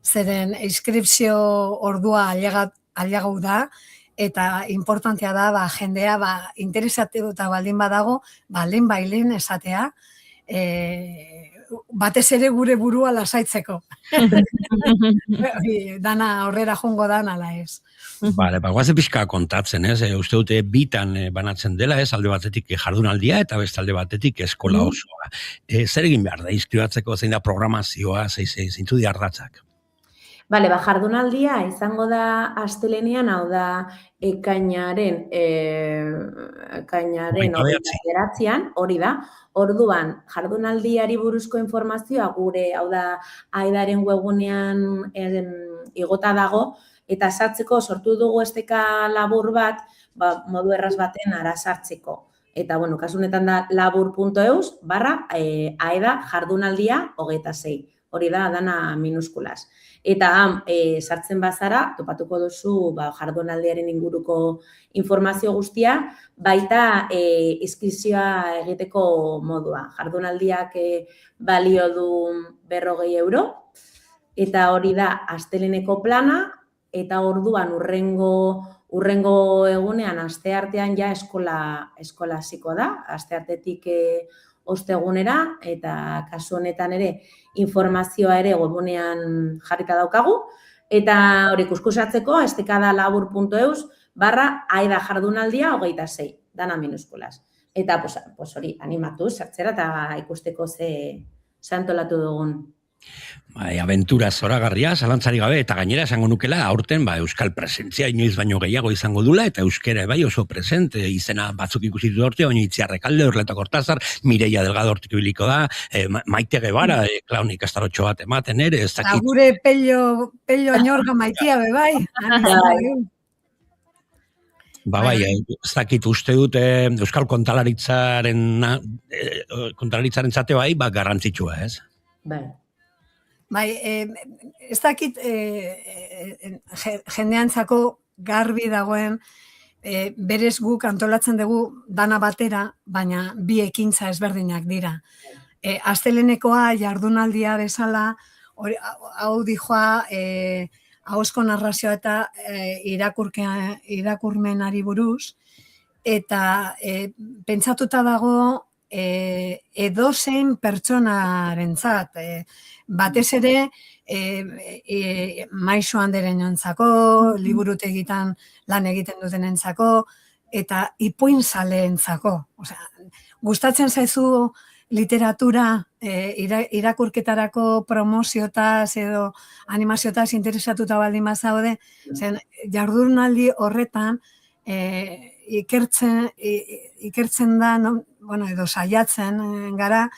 zeren inskripzio ordua ailegau da, eta importantea da jendea interesatuta baldin badago, lehen esatea, batez ere gure burua lasaitzeko. Dana aurrera jongo dan ala ez. Bale, guazen pixka kontatzen, ez? Uste dute bitan banatzen dela, ez? Alde batetik jardunaldia eta beste alde batetik eskola osoa. Zer egin behar da, izkribatzeko zein da programazioa, zeintzu di ardatzak? Bale, jardunaldia izango da astelenean, hau da ekainaren 29an, hori da. Orduan, jardunaldiari buruzko informazioa gure, hau da, aedaren webunean igota dago, eta sartzeko sortu dugu esteka labur bat, modu erraz baten ara sartzeko. Eta, kasunetan da labur.eus/aeda jardunaldia 26. Hori da, dana minuskulas. Eta sartzen bazara, topatuko duzu jardunaldiaren inguruko informazio guztia, baita inskripzioa egiteko modua. Jardunaldiak balio du 40 euro, eta hori da asteleneko plana, eta orduan urrengo egunean asteartean ja eskola hasiko da, asteartetik ostegunera, eta kasu honetan ere informazioa ere webunean jarrita daukagu, eta hori kuskusatzeko estekada labur.eus/aeda jardunaldia 26, dana minuskulas. Eta hori animatu sartzera eta ikusteko ze antolatu dugun. Aventura zoragarria, zalantzari gabe, eta gainera esango nukela, aurten euskal presentzia inoiz baino gehiago izango dula, eta euskera bai oso presente, izena batzuk ikusitu horte, oin Itziarrekalde, Orleta Kortazar, Mireia Delgado hortik biliko da, Maite Gebara, klaun ikastarotxo bat ematen ere, ez dakit. Agure pello añorga Maitia bebai. Bai, ez dakit uste dut euskal kontalaritzaren zate bai, garrantzitsua, ez? Bai. Bai, ez dakit jendeantzako garbi dagoen, berez guk antolatzen dugu dana batera, baina bi ekintza ezberdinak dira. Astelenekoa jardunaldia bezala, hau dijoa ahozko narrazioa eta irakurmenari buruz, eta pentsatuta dago edozein pertsonarentzat, batez ere maisu handeren jontzako, liburutegitan lan egiten dutenentzako, eta ipuinzaleentzako. Gustatzen zaizu literatura irakurketarako promoziotaz edo animaziotaz interesatuta baldin bazaude, jardunaldi horretan ikertzen da, edo saiatzen gara,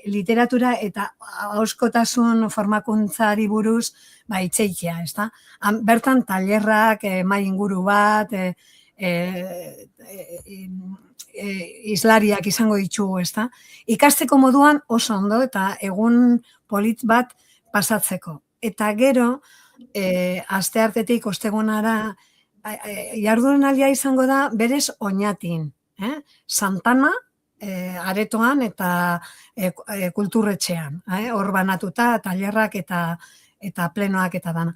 literatura eta hauskotasun formakuntzari buruz itxeikia, ezta? Bertan tailerrak, mai inguru bat, islariak izango ditugu, ezta? Ikasteko moduan oso ondo eta egun polit bat pasatzeko. Eta gero, asteartetik ostegunara jardunaldia izango da berez Oñatin, Santana, aretoan eta kulturretxean, hor banatuta, tailerrak eta plenoak eta dana.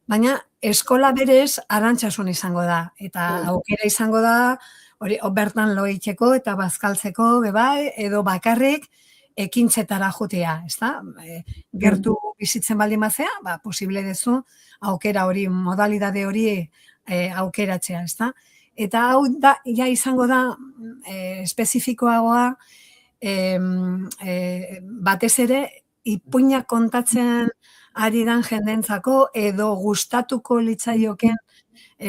Baina eskola berez Arantzasun izango da, eta aukera izango da, hori bertan lo egiteko eta bazkaltzeko bebai, edo bakarrik ekintzetara jotea, ezta? Gertu bizitzen baldin bazea, posible dezu aukera hori, modalidade hori aukeratzea, ezta? Eta hau ja izango da espezifikoagoa batez ere ipuinak kontatzen ari dan jendentzako edo gustatuko litzaioken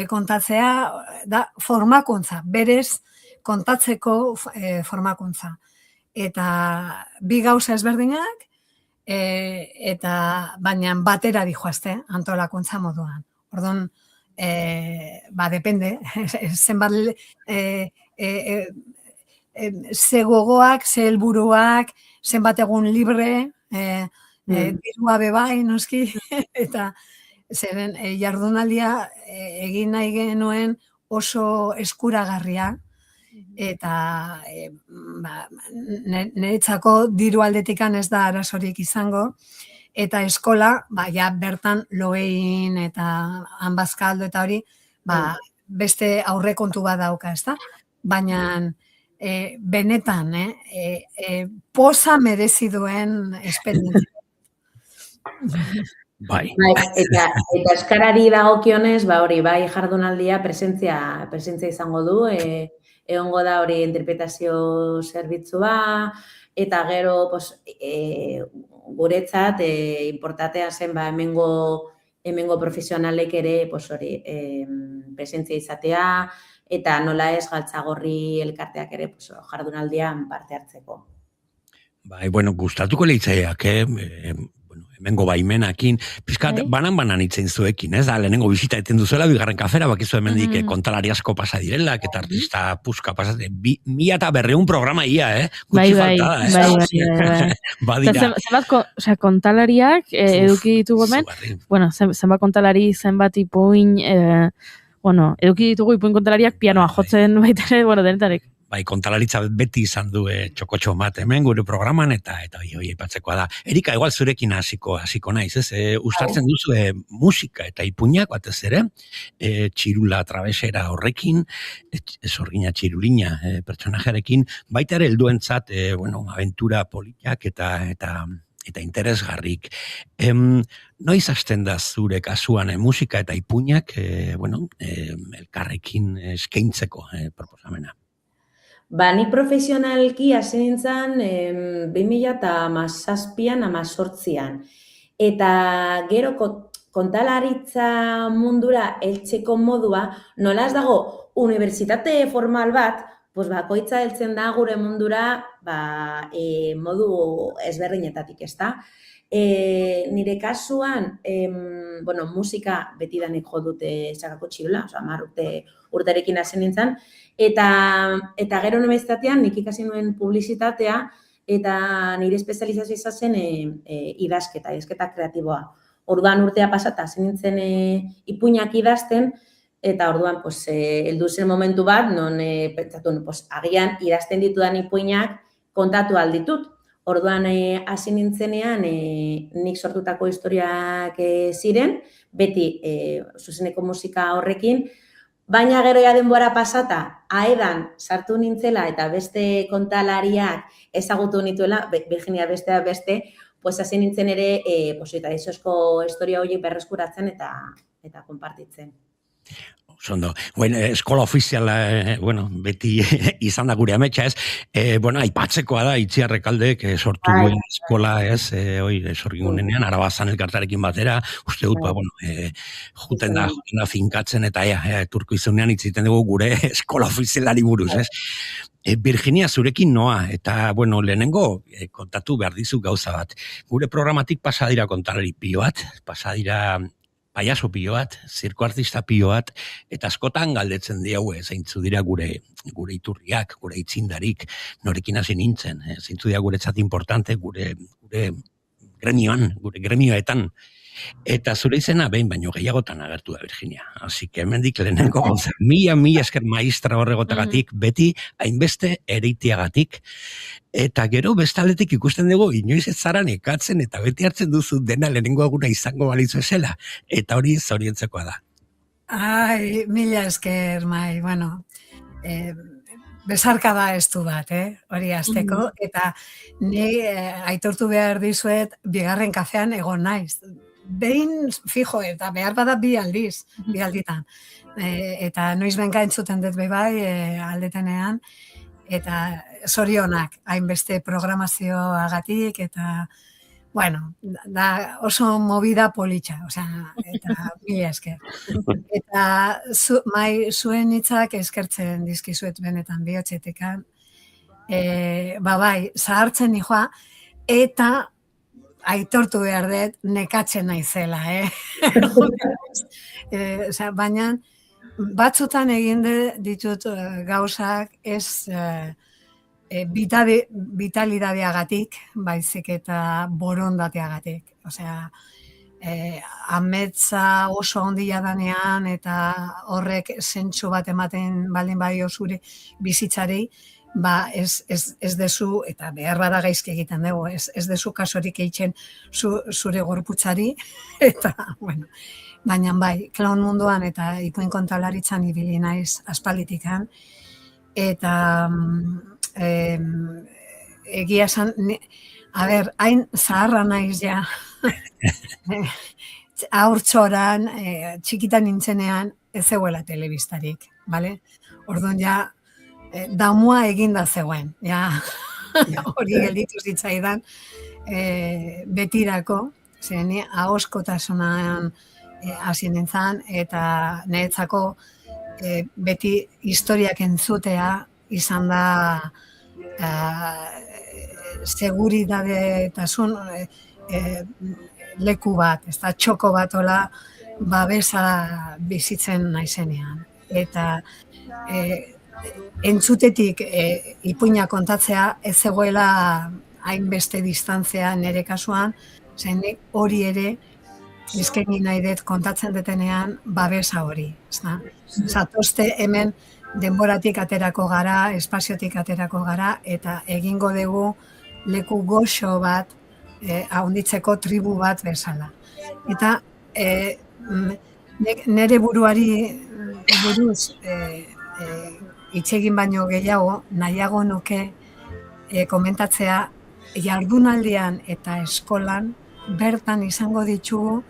kontatzea da formakuntza, berez kontatzeko formakuntza. Eta bi gauza ezberdinak, eta baina batera dijoazte antolakuntza moduan. Orduan, depende, zenbat ze gogoak, ze helburuak, zenbat egun libre, dirua bebai, noski, eta zeren jardunaldia egin nahi genuen oso eskuragarria, eta niretzako diru aldetikan ez da arazorik izango, eta eskola, ja bertan loein eta hanbazkaldo eta hori, beste aurrekontu bat dauka, ezta? Baina benetan, poza merezi duen esperientzia. Bai. Eta eskarari dagokionez, hori, bai jardunaldia presentzia izango du, egongo da hori interpretazio zerbitzua, eta gero guretzat importantea zen hemengo profesionalek ere hori presentzia izatea, eta nola ez Galtzagorri elkarteak ere jardunaldian parte hartzeko. Bai, gustatuko leitzaiak, hemengo baimenakin, pizkat banan itzen zuekin, ez da, lehenengo bizita eten duzuela, bigarren kafera, bakizu hemendik kontalari asko pasa direlak, eta artista puska pasate, 1200 programa ia, Bai. Badira. Zenbat kontalariak eduki ditugu hemen, zenbat kontalari, zenbat ipuin, eduki ditugu ipuin kontalariak pianoa jotzen baita, denetarek. Bai, kontalaritza beti izan du txokotxo bat hemen gure programan, eta hori ipatzekoa da. Erika, igual zurekin hasiko naiz, ez? Uztartzen duzu musika eta ipuinak batez ere, txirula travesera horrekin, Sorgina txirulina pertsonajearekin, baita ere helduentzat, aventura politiak eta interesgarrik. Noiz hasten da zure kasuan musika eta ipuinak, elkarrekin eskaintzeko proposamena? Nik profesionalki hasi nintzen 2017an, 2018an. Eta gero kontalaritza mundura heltzeko modua, nola ez dago unibertsitate formal bat, bakoitza heltzen da gure mundura modu ezberdinetatik, ezta? Nire kasuan, musika betidanik jo dute Sagako Txirula, 10 urterekin hasi nintzen, eta gero unibertsitatean nik ikasi nuen publizitatea, eta nire espezializazioa izan zen idazketa kreatiboa. Orduan urtea pasata hasi nintzen ipuinak idazten, eta orduan heldu zen momentu bat, non pentsatu, agian idazten ditudan ipuinak kontatu alditut. Orduan hasi nintzenean nik sortutako historiak ziren, beti zuzeneko musika horrekin, baina gero denbora pasata, aedan sartu nintzela eta beste kontalariak ezagutu nituela, Virginia beste, hasi nintzen ere eta izozko historia horiek berreskuratzen eta konpartitzen. Zondo. Eskola ofiziala, beti izan da gure ametsa, ez? Aipatzekoa da, Itziarrekaldek sortu duen eskola, ez? Sorgigunenean, Arabazan elkartarekin batera, uste dut, juten da finkatzen, eta turko izunean itziten dugu gure eskola ofizialari buruz, ez? Virginia, zurekin noa, eta, lehenengo kontatu behar dizu gauza bat. Gure programatik pasadira kontalari pilo bat, pasadira paiaso pilo bat, zirkoartista pilo bat, eta askotan galdetzen diau, zeintzu dira gure iturriak, gure itzindarik, norekin hasi nintzen, zeintzu dira guretzat importante, gure gremioetan. Eta zure izena behin baino gehiagotan agertu da, Virginia. Así que hemendik lehenengo gauza, mila esker maistra horregotagatik, beti hainbeste ereitiagatik, eta gero bestaletik ikusten dugu, inoiz ez zara nekatzen, eta beti hartzen duzu dena lehenengo eguna izango balitzu esela, eta hori zoriontzekoa da. Ai, mila esker, Mai, besarka da estu bat, hori azteko, eta ni aitortu behar dizuet, bigarren kafean egon naiz. Behin fijo, eta behar bada bi alditan. Eta noiz benka entzuten dut bai aldetenean, eta zorionak, hainbeste programazioagatik, eta, da oso movida politxa, eta mila esker. Eta zuen hitzak eskertzen dizkizuet benetan bihotzetekan, zahartzen nijoa, eta aitortu behar dut nekatzen naizela, baina batzutan egin ditut gauzak ez vitalidadeagatik, baizik eta borondateagatik. Ametsa oso ondila danean eta horrek zentsu bat ematen baldin badio zure bizitzari, ez dezu, eta behar bada gaizki egiten dugu, ez dezu kasorik eitzen zure gorputzari, eta, baina klaun munduan eta ipuin kontalaritzan ibili naiz aspalitikan, eta egia esan, hain zaharra naiz ja, haurtxoran, txikitan nintzenean, ez zegoela telebistarik, orduan ja, damua eginda zegoen, hori gelditu zitzaidan betirako, ni ahoskotasunan hasi nintzen, eta niretzako beti historiak entzutea izan da seguridadetasun leku bat, ez da txoko bat ola babesa bizitzen naizenean. Eta entzutetik ipuina kontatzea ez zegoela hainbeste distantzia nire kasuan, zenik hori ere eskaini nahi dut kontatzen detenean babesa hori. Zatozte hemen denboratik aterako gara, espaziotik aterako gara, eta egingo dugu leku goxo bat haunditzeko tribu bat bezala. Eta nire buruari buruz itxegin baino gehiago, nahiago nuke komentatzea jardunaldian eta eskolan bertan izango ditugu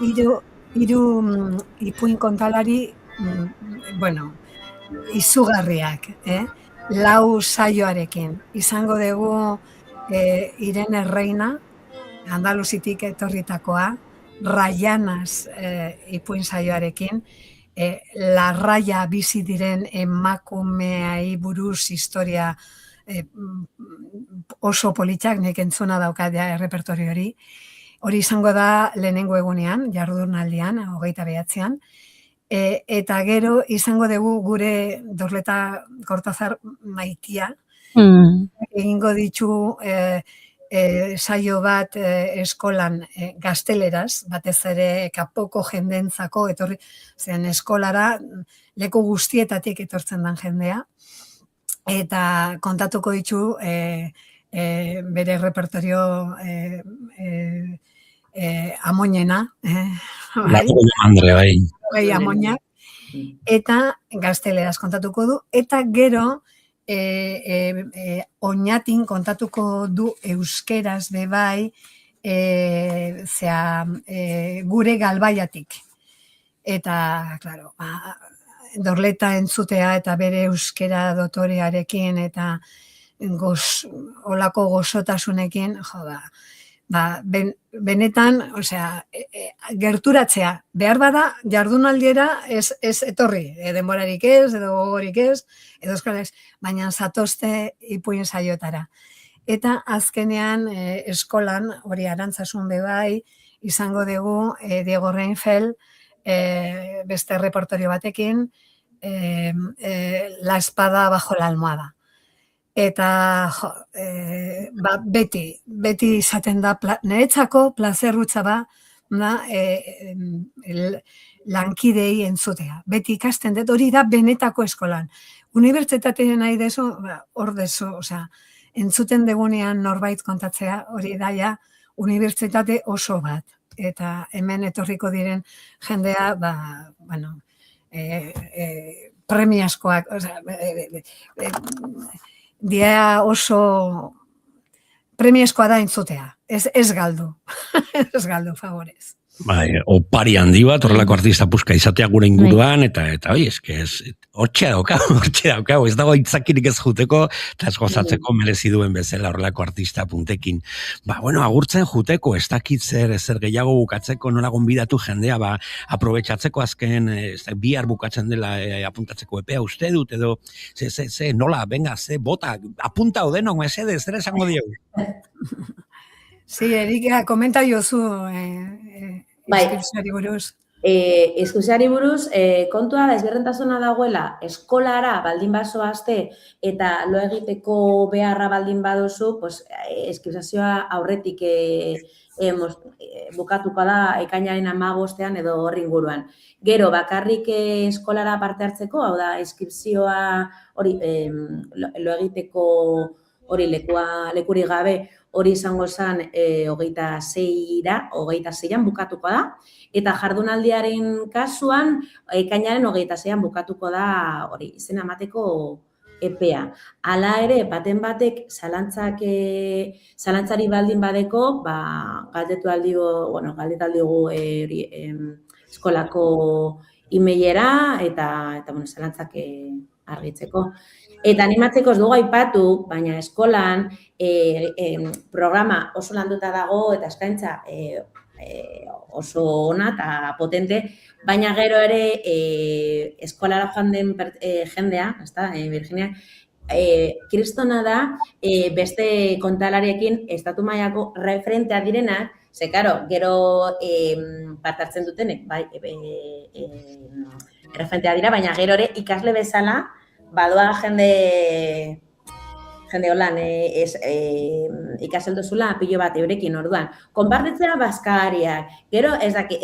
hiru ipuin kontalari izugarriak, 4 saioarekin. Izango dugu Irene Reina, Andaluzitik etorritakoa, Rayanas ipuin saioarekin, larraia bizi diren emakumeai buruz historia oso politak, nik entzuna daukat errepertorio hori. Hori izango da lehenengo egunean, jardunaldian, 29an, eta gero izango dugu gure Dorleta Kortazar maitia, egingo ditu saio bat eskolan gazteleraz, batez ere kapoko jendentzako, zen eskolara leku guztietatik etortzen den jendea, eta kontatuko ditu bere repertorio amoñena, amoñak, eta gazteleraz kontatuko du, eta gero oinatin kontatuko du euskeraz bebai gure galbaiatik. eta, klaro, Dorleta entzutea eta bere euskera dotorearekin eta olako gozotasunekin, benetan, gerturatzea, behar bada, jardunaldiera ez etorri, denborarik ez, edo gogorik ez, edo eskolaz, baina zatozte ipuin saiotara. Eta azkenean eskolan, hori Arantzasun bebai, izango dugu Diego Reinfeld, beste reportorio batekin, La espada bajo la almohada. Eta beti izaten da, niretzako plazerrutza lankidei entzutea. Beti ikasten dut, hori da benetako eskolan. Unibertsitatean nahi dezu, hor dezu, entzuten degunean norbait kontatzea, hori da ja, unibertsitate oso bat. Eta hemen etorriko diren jendea, premiazkoak, dia oso premiazkoa da entzutea, ez galdu, ez galdu, favorez. Opari handi bat, horrelako artista puska izatea gure inguruan, eta hortxe daukau, ez dago itzakirik ez juteko, eta ez gozatzeko merezi duen bezala horrelako artista puntekin. Agurtzen juteko, ez dakit zer gehiago bukatzeko, nola gonbidatu jendea, aprobetxatzeko azken, bihar bukatzen dela apuntatzeko epea uste dut, edo, nola, venga, bota, apunta odenok, mesedez, zer esango diogu? Sí, Erika, komenta jozu inskripzioari buruz. Inskripzioari buruz, kontua da ezberdintasuna dagoela, eskolara baldin bazoazte eta lo egiteko beharra baldin baduzu, inskripzioa aurretik bukatuko da ekainaren 15ean edo horri inguruan. Gero, bakarrik eskolara parte hartzeko, hau da, inskripzioa hori lo egiteko hori lekurik gabe, hori izango zen 26an bukatuko da, eta jardunaldiaren kasuan, ekainaren 26an bukatuko da hori izena emateko epea. Hala ere, baten batek zalantzari baldin badeko, galdetu aldigu eskolako emailera eta zalantzak argitzeko. Eta animatzeko ez dugu aipatu, baina eskolan programa oso landuta dago eta eskaintza oso ona eta potente, baina gero ere eskolara joan den jendea, Virginia, kristona da beste kontalariekin estatu mailako referentea direnak, ze, karo, gero parte hartzen dutenek, referentea dira, baina gero ere ikasle bezala, badoa jende holan ikaseldozula pilo bat eurekin orduan. Konpartitzea bazkariak, gero ez daki,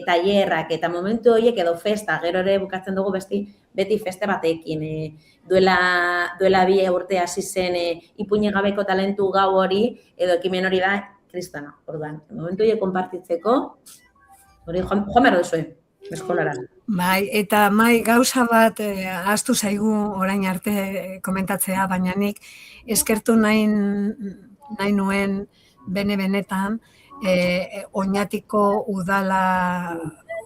tailerrak eta momentu horiek edo festa, gero ere bukatzen dugu beti feste batekin. Duela 2 urte hasi zen ipuine gabeko talentu gau hori, edo ekimen hori da kristana, orduan. Momentu horiek konpartitzeko, hori joan behar duzue. Eskolara. Eta gauza bat ahaztu zaigu orain arte komentatzea, baina nik eskertu nahi nuen benetan Oñatiko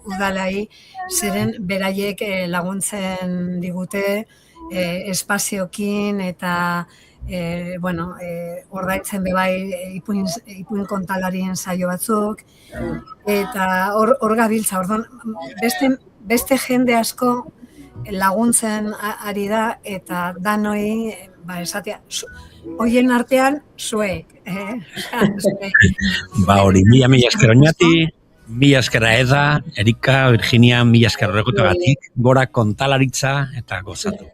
udalai ziren beraiek laguntzen digute espaziokin eta ordaintzen bebai ipuin kontalarien saio batzuk, eta hor gabiltza, beste jende asko laguntzen ari da, eta danoi, esatea, hoien artean, zuek. Hori, mila esker Oñati, mila esker Eda, Erika, Virginia, mila esker horrekotegatik, gora kontalaritza eta gozatu.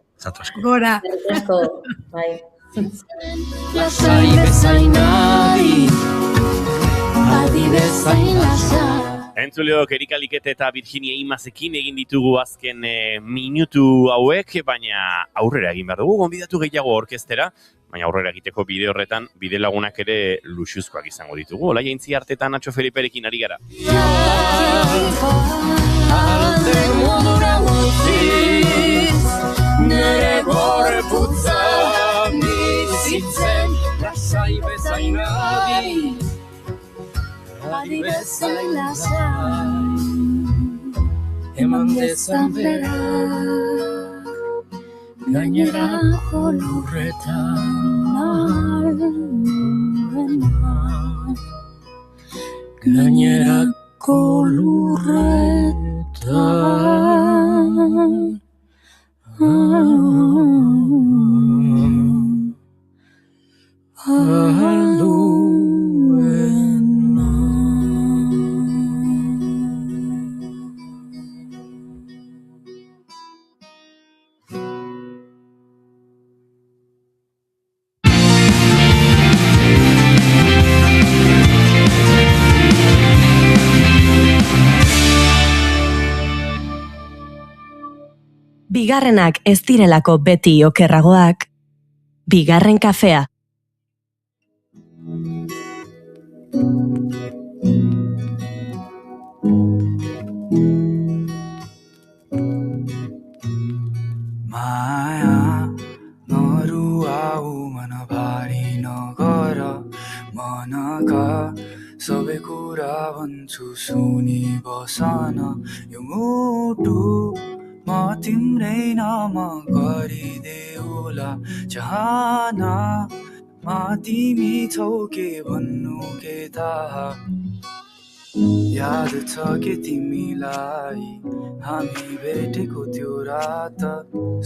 Gora. Bai. Lasai bezain nahi, adi bezain lasai. Entzuleok, Erika Likete eta Virginia Imazekin egin ditugu azken minutu hauek, baina aurrera egin behar dugu, gonbidatu gehiago orkestera, baina aurrera egiteko bide horretan, bide lagunak ere luxuzkoak izango ditugu. Olaia Intzi Artetan Nacho Feliperekin ari gara. Nere gorputza bizitzen lasai bezain adi, adi bezain lasai. eman dezan berak, gainerako lurretan gainerako lurretan Bigarrenak ez direlako beti okerragoak, bigarren kafea. माया नरुआऊ मन भारी नगर मनका सबै कुरा भन्छु सुनि बसन यो मुटु म तिम्रै नाम गरिदेऊला चाहना मा तिमी छौ के भन्नु के थाहा याद छ के तिमीलाई हामी भेटेको त्यो रात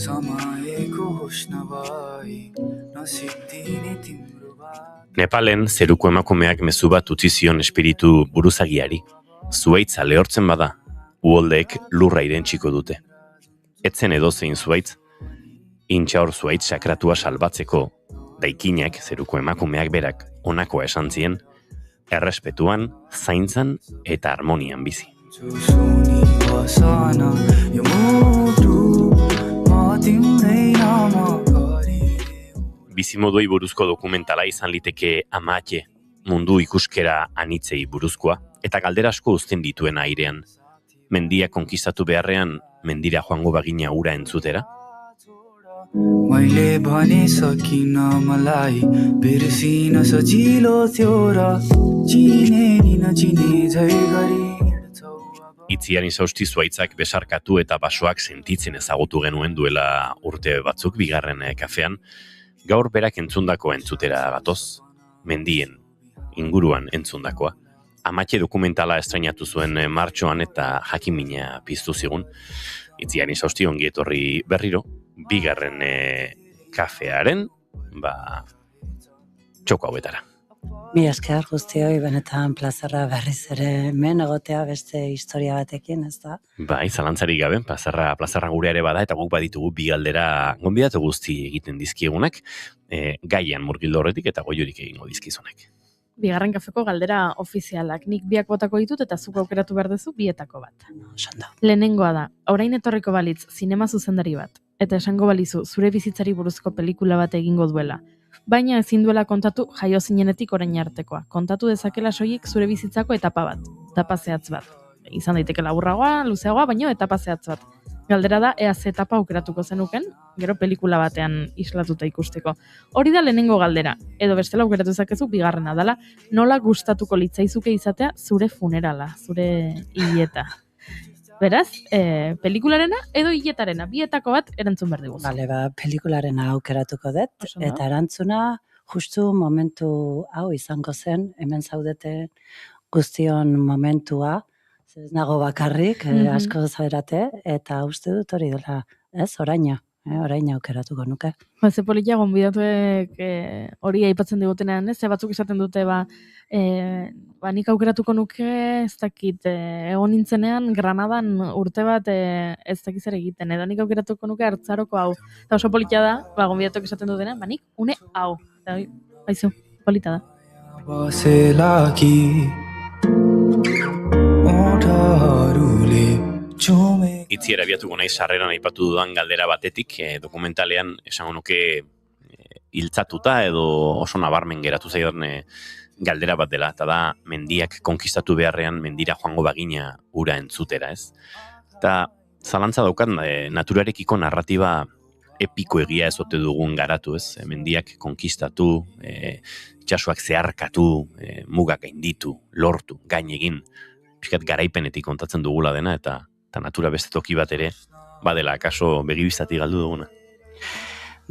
समयको होस नभई नसिद्धिने तिम्रो बात Nepalen zeruko emakumeak mezu bat utzi zion espiritu buruzagiari. Zuhaitza lehortzen bada, uholdeek lurra irentsiko dute. Etzen edozein zuhaitz, intxaur zuhaitz sakratua salbatzeko, daikinak zeruko emakumeak berak honakoa esan zien, errespetuan, zaintzan eta harmonian bizi. Zuzuni basana yo mutu ma timrei nama Bizimoduei buruzko dokumentala izan liteke Amatxe, mundu ikuskera anitzei buruzkoa, eta galdera asko uzten dituen airean. Mendia konkistatu beharrean, mendira joango bagina ura entzutera? मैले भने सकिन मलाई बिर्सिन सजिलो थियो र चिने नि नचिने झै गरी Itzian izausti zuaitzak besarkatu eta basoak sentitzen ezagutu genuen duela urte batzuk bigarren kafean, gaur berak entzundako entzutera gatoz, mendien inguruan entzundakoa. Amatxe dokumentala estrainatu zuen martxoan eta jakimina piztu zigun. Itzian izausti ongi etorri berriro, bigarren kafearen, txoko hauetara. Mi esker guztioi, benetan plazerra berriz ere hemen egotea beste historia batekin, ez da? Bai, zalantzarik gabe, plazerra gure ere bada, eta guk baditugu bi galdera gonbidatu guzti egiten dizkiegunak, gaian murgildo horretik eta goiorik egingo dizkizunak. Bigarren kafeko galdera ofizialak. Nik biak botako ditut eta zuk aukeratu behar duzu bietako bat. Lehenengoa da, orain etorriko balitz zinema zuzendari bat, eta esango balizu zure bizitzari buruzko pelikula bat egingo duela. Baina ezin duela kontatu jaio zinenetik orain artekoa. Kontatu dezakela soilik zure bizitzako etapa bat, etapa zehatz bat. Izan daiteke laburragoa, luzeagoa, baina etapa zehatz bat. Galdera da, ea ze etapa aukeratuko zenuken, gero pelikula batean islatuta ikusteko. Hori da lehenengo galdera, edo bestela aukeratu zakezu bigarrena dela, nola gustatuko litzaizuke izatea zure funerala, zure hileta. Beraz, pelikularena edo hiletarena, bietako bat erantzun behar diguz. Bale, pelikularena aukeratuko dut, eta erantzuna justu momentu hau izango zen, hemen zaudete guztion momentua, ez nago bakarrik, asko zaberate, eta uste dut hori dela, ez, oraina aukeratuko nuke. Ze politia gonbidatuek hori aipatzen digutenean, ez, batzuk esaten dute, nik aukeratuko nuke, ez dakit, egon nintzenean, Granadan urte bat ez dakiz ere egiten, edo nik aukeratuko nuke hartzaroko hau. Eta oso politia da, gonbidatuek esaten dutenean, nik une hau. Eta haizu, polita da. Itziera biatuko nahi sarreran aipatu dudan galdera batetik, dokumentalean esango nuke hiltzatuta edo oso nabarmen geratu zaidan galdera bat dela, eta da mendiak konkistatu beharrean mendira joango bagina ura entzutera, ez? Eta zalantza daukat naturarekiko narratiba epiko egia ez ote dugun garatu, ez? Mendiak konkistatu, itxasoak zeharkatu, mugak gainditu, lortu, gain egin, pixkat garaipenetik kontatzen dugula dena, eta eta natura beste toki bat ere, badela, akaso begibistatik galdu duguna.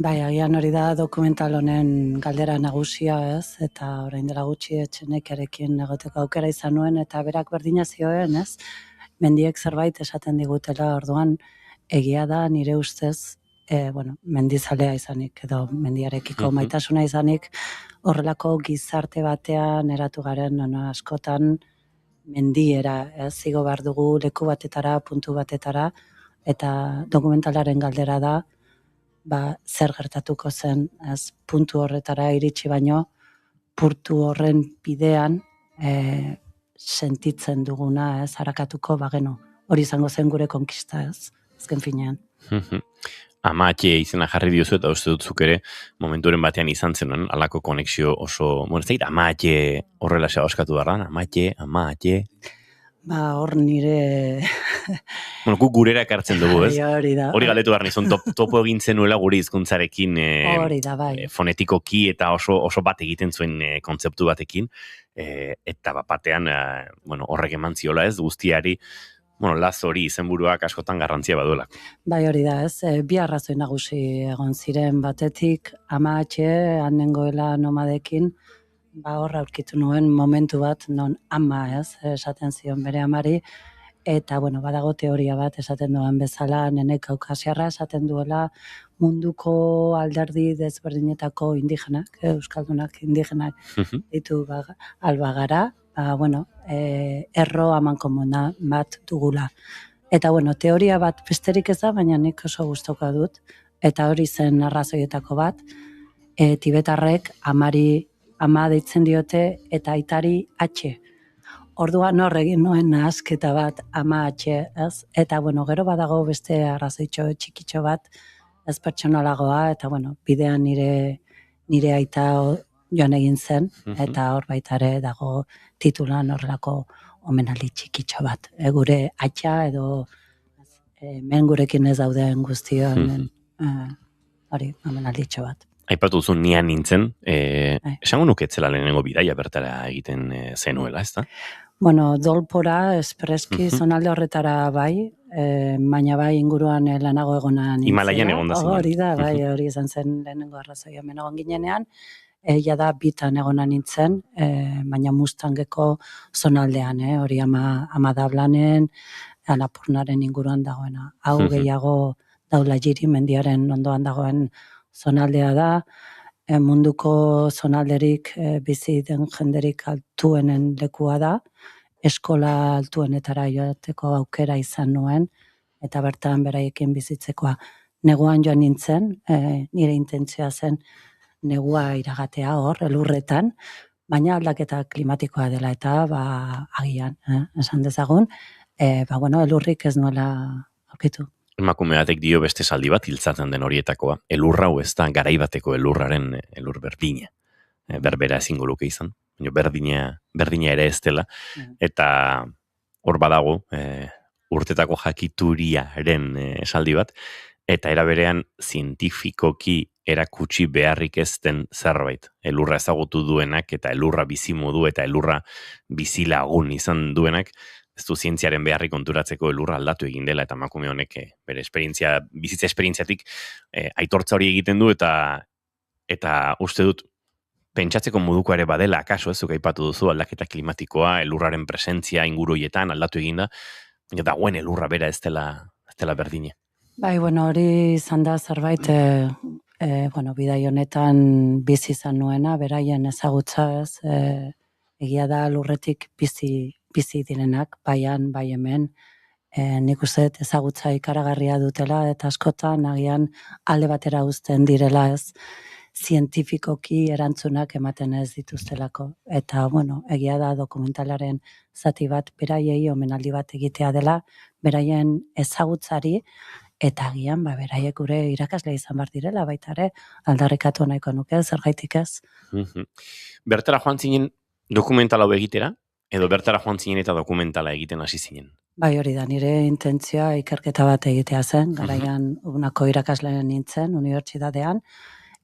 Bai, agian hori da dokumental honen galdera nagusia, ez? Eta orain dela gutxi etxenekerekin egoteko aukera izan nuen, eta berak berdina zioen, ez? Mendiek zerbait esaten digutela, orduan egia da nire ustez, mendizalea izanik, edo mendiarekiko maitasuna izanik, horrelako gizarte batean eratu garen, askotan mendiera, ez? Zigo behar dugu leku batetara, puntu batetara, eta dokumentalaren galdera da, zer gertatuko zen, ez, puntu horretara iritsi baino, puntu horren bidean sentitzen duguna, ez, harakatuko bageno. Hori izango zen gure konkista, ez, azken finean. Amatxe izena jarri diozu eta uste dutzuk ere, momenturen batean izan zenuen, alako konexio oso, ez da, amatxe horrela oskatu darran, amatxe. Hor nire... Guk gurera ekartzen dugu, ez? Hori da. Hori galdetu behar nizun, topo egin zenuela gure hizkuntzarekin fonetikoki eta oso bat egiten zuen kontzeptu batekin, eta batean horrek eman ziola, ez, guztiari, laz hori izenburuak askotan garrantzia baduela. Bai, hori da, ez, bi arrazoi nagusi egon ziren batetik, amatxe, hanengoela nomadekin, hor aurkitu nuen momentu bat, non ama, ez, esaten zion bere amari, eta, badago teoria bat esaten duen bezala, nene kaukasiarra esaten duela munduko alderdi desberdinetako indigenak, euskaldunak indigenak ditu albagara, erro amankomuna bat dugula. Eta, teoria bat besterik ez da, baina nik oso gustuko dut, eta hori zen arrazoietako bat, tibetarrek ama deitzen diote eta aitari atxe. Orduan hor egin nuen nahasketa bat ama atxe, ez? Eta, gero badago beste arrazoitxo txikitxo bat, ez pertsonalagoa, eta, bidean nire aita joan egin zen, eta hor baitare dago titulan horrelako omenaldi txikitxo bat. Gure atxa edo men gurekin ez dauden guztion, hori, omenalditxo bat. Aipatu zuen nian nintzen, esango nuketzela lehenengo bidaia bertara egiten zenuela, ez da? Dolpora, espreski, zonalde horretara bai, baina bai inguruan lanago egona nintzela. Himalaian egon da zen. Hori da, bai, hori izan zen lehenengo arrazoia hemen egon ginenean, da bitan egona nintzen, baina Mustangeko zonaldean, hori ama dablanen, Anapurnaren inguruan dagoena. Hau gehiago Daula Jiri mendiaren ondoan dagoen zonaldea da, munduko zonalderik bizi den jenderik altuenen lekua da, eskola altuenetara joateko aukera izan nuen, eta bertan beraiekin bizitzekoa. Neguan joan nintzen, nire intentzioa zen negua iragatea hor, elurretan, baina aldaketa klimatikoa dela eta agian, esan dezagun, elurrik ez nuela aurkitu. Emakume batek dio beste saldi bat hiltzatzen den horietakoa. Elurra hau ez da garaibateko elurraren elur berdina. Berbera ezingo luke izan. Berdina ere ez dela. Eta hor badago urtetako jakituriaren esaldi bat. Eta era berean zientifikoki erakutsi beharrik ez den zerbait. Elurra ezagutu duenak eta elurra bizimodu eta elurra bizilagun izan duenak, ez du zientziaren beharri konturatzeko elurra aldatu egin dela, eta emakume honek bere bizitza esperientziatik aitortza hori egiten du, eta uste dut pentsatzeko moduko ere badela, akaso ez, aipatu duzu aldaketa klimatikoa, elurraren presentzia inguruietan aldatu egin da, eta guen elurra bera ez dela berdine. Bai, hori izan da zerbait, bidai honetan bizi izan nuena, beraien ezagutza ez, egia da lurretik bizi direnak, baian, bai hemen, nik uste ezagutza ikaragarria dutela, eta askotan agian alde batera uzten direla ez, zientifikoki erantzunak ematen ez dituztelako. Eta, egia da dokumentalaren zati bat, beraiei omenaldi bat egitea dela, beraien ezagutzari, eta agian, beraiek gure irakasle izan behar direla, baita ere, aldarrikatu nahiko nuke, zergaitik ez. Bertara joan zinen dokumentala egitera, edo bertara joan zinen eta dokumentala egiten hasi zinen? Bai, hori da, nire intentzioa ikerketa bat egitea zen, garaian unako irakasleen nintzen, unibertsitatean,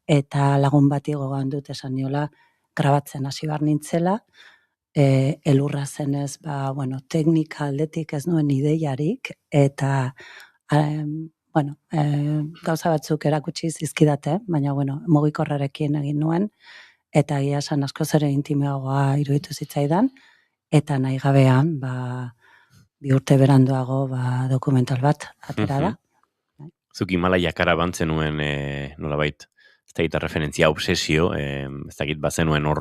eta lagun bati gogoan dut esan niola grabatzen hasi behar nintzela, elurra zenez, bueno, teknika aldetik ez nuen ideiarik, eta gauza batzuk erakutsi zizkidate, baina, mugikorrarekin egin nuen, eta egia esan askoz ere intimeagoa iruditu zitzaidan, eta nahi gabean, 2 urte beranduago dokumental bat atera da. Zuk Himalaya karaban zenuen nolabait, ez dakit referentzia obsesio, ez dakit bazenuen hor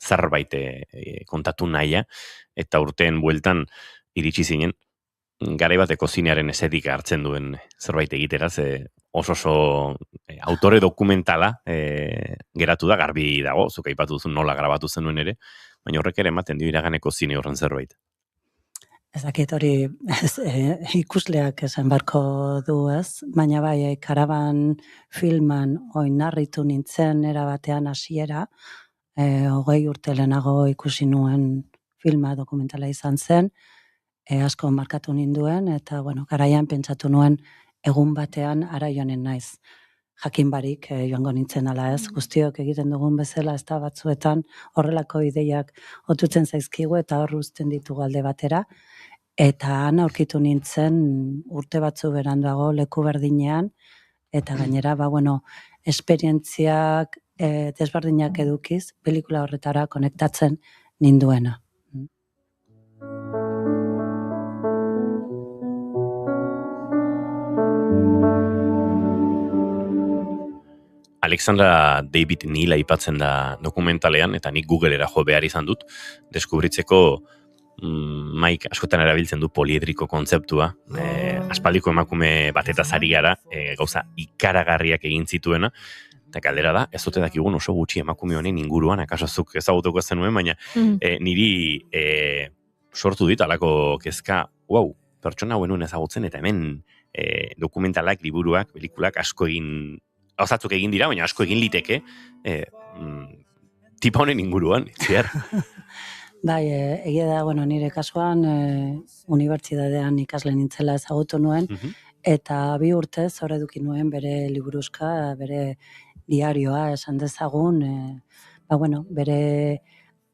zerbait kontatu nahia, eta urteen bueltan iritsi zinen, garai bateko zinearen estetika hartzen duen zerbait egitera, oso autore dokumentala geratu da, garbi dago, zuk aipatu duzun nola grabatu zenuen ere, baina horrek ere ematen dio iraganeko zine horren zerbait. Ez dakit hori ikusleak esan barko du ez, baina bai, karaban filman oinarritu nintzen erabatean hasiera, 20 urte lehenago ikusi nuen filma dokumentala izan zen, asko markatu ninduen, eta garaian pentsatu nuen egun batean ara joanen naiz. Jakin barik joango nintzen ala ez, guztiok egiten dugun bezala, ez da batzuetan horrelako ideiak otutzen zaizkigu eta hor uzten ditugu alde batera, eta han aurkitu nintzen urte batzu beranduago leku berdinean, eta gainera, esperientziak desberdinak edukiz, pelikula horretara konektatzen ninduena. Alexandra David Neal aipatzen da dokumentalean, eta nik Googlera jo behar izan dut, deskubritzeko Mike askotan erabiltzen du poliedriko kontzeptua, aspaldiko emakume batetaz ari gara, gauza ikaragarriak egin zituena, eta galdera da, ez dute dakigun oso gutxi emakume honen inguruan, akaso zuk ezagutuko zenuen, baina niri sortu dit alako kezka, pertsona hauen ezagutzen, eta hemen dokumentalak, liburuak, pelikulak asko egin, gauzatzuk egin dira, baina asko egin liteke, tipa honen inguruan, ziar. Bai, egia da, nire kasuan unibertsitatean ikasle nintzela ezagutu nuen, eta 2 urtez hor eduki nuen bere liburuzka, bere diarioa esan dezagun, bere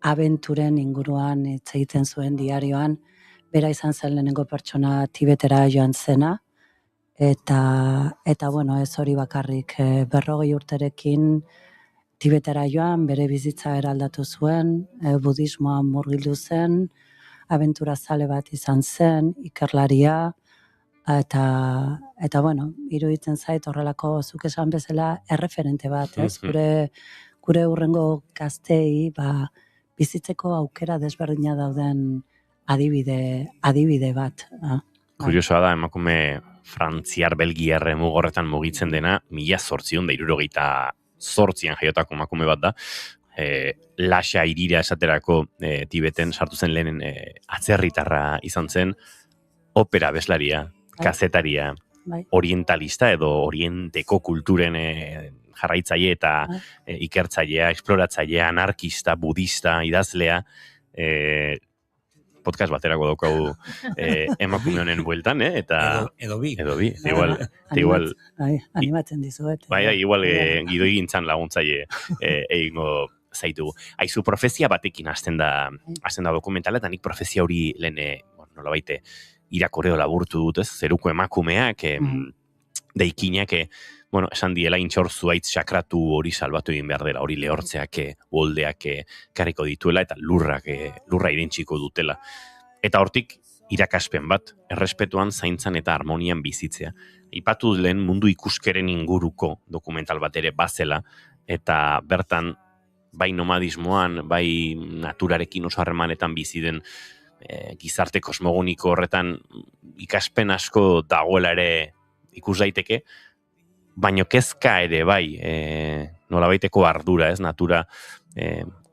abenturen inguruan hitz egiten zuen diarioan, bera izan zen lehenengo pertsona Tibetera joan zena, eta ez hori bakarrik, 40 urterekin Tibetera joan, bere bizitza eraldatu zuen, budismoan murgildu zen, abenturazale bat izan zen, ikerlaria, eta iruditzen zait horrelako zuk esan bezala erreferente bat, ez? Gure hurrengo gaztei bizitzeko aukera desberdina dauden adibide bat. Kuriosoa da, emakume frantziar belgiar mugorretan mugitzen dena, 1878an jaiotako emakume bat da, Lasha irira esaterako Tibeten sartu zen lehenen atzerritarra izan zen, opera beslaria, kazetaria, orientalista edo orienteko kulturen jarraitzaile eta ikertzailea, esploratzailea, anarkista, budista, idazlea, podcast baterako daukagu emakume honen bueltan, eta... Edo bi. Igual... Animatzen dizuet. Igual gidoi gintzan laguntzaile egingo zaitugu. Aizu, profezia batekin hasten da dokumentala, eta nik profezia hori lehen, nolabaite, irakoreo laburtu dut, ez? Zeruko emakumeak, deikinak, esan diela intxor zuaitz sakratu hori salbatu egin behar dela, hori lehortzeak, boldeak karriko dituela, eta lurra irentsiko dutela. Eta hortik, irakaspen bat, errespetuan, zaintzan eta harmonian bizitzea. Ipatu lehen mundu ikuskeren inguruko dokumental bat ere bazela, eta bertan, bai nomadismoan, bai naturarekin oso harremanetan bizi den gizarte kosmogoniko horretan ikaspen asko dagoela ere ikus daiteke, baino kezka ere bai, nolabaiteko ardura, ez, natura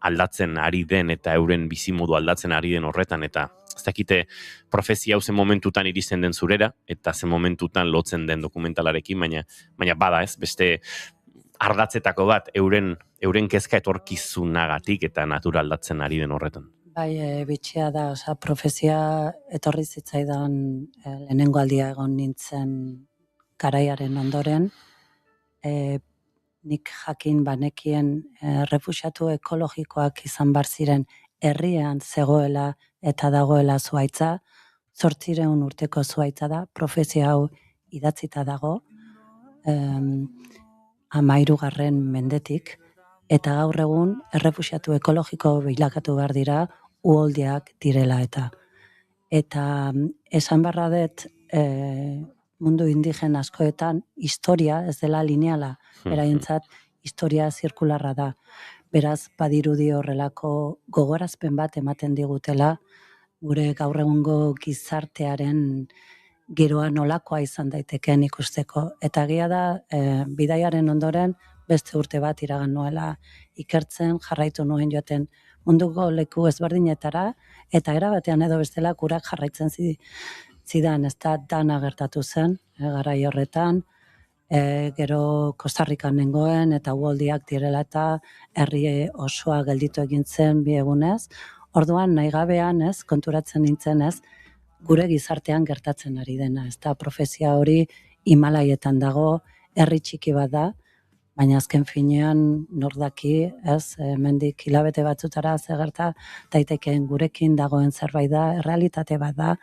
aldatzen ari den eta euren bizimodu aldatzen ari den horretan, eta ez dakite profezia hau zen momentutan iristen den zurera, eta zen momentutan lotzen den dokumentalarekin, baina bada, ez, beste ardatzetako bat euren kezka etorkizunagatik eta natura aldatzen ari den horretan. Bai, bitxia da, profezia etorri zitzaidan lehenengo aldia egon nintzen garaiaren ondoren, nik jakin banekien refuxiatu ekologikoak izan bar ziren herrian zegoela eta dagoela zuhaitza, 800 urteko zuhaitza da, profezio hau idatzita dago, 13. mendetik, eta gaur egun errefuxiatu ekologiko bilakatu behar dira uholdeak direla eta. Eta esan barra dut mundu indigen askoetan historia ez dela lineala, beraintzat historia zirkularra da. Beraz, badirudi horrelako gogorazpen bat ematen digutela, gure gaur egungo gizartearen geroa nolakoa izan daiteken ikusteko. Eta egia da, bidaiaren ondoren, beste urte bat iragan nuela ikertzen, jarraitu nuen joaten munduko leku ezberdinetara, eta era batean edo bestela kurak jarraitzen zidan, ez da dana gertatu zen, garai horretan, gero Kostarrikan nengoen, eta uholdiak direla eta herri osoa gelditu egin zen bi egunez. Orduan, nahi gabean, konturatzen nintzen, gure gizartean gertatzen ari dena. Ez da, profezia hori Himalaietan dago, herri txiki bat da, baina azken finean nordaki, mendik hilabete batzutara gerta daitekeen gurekin dagoen zerbait da, errealitate bat da,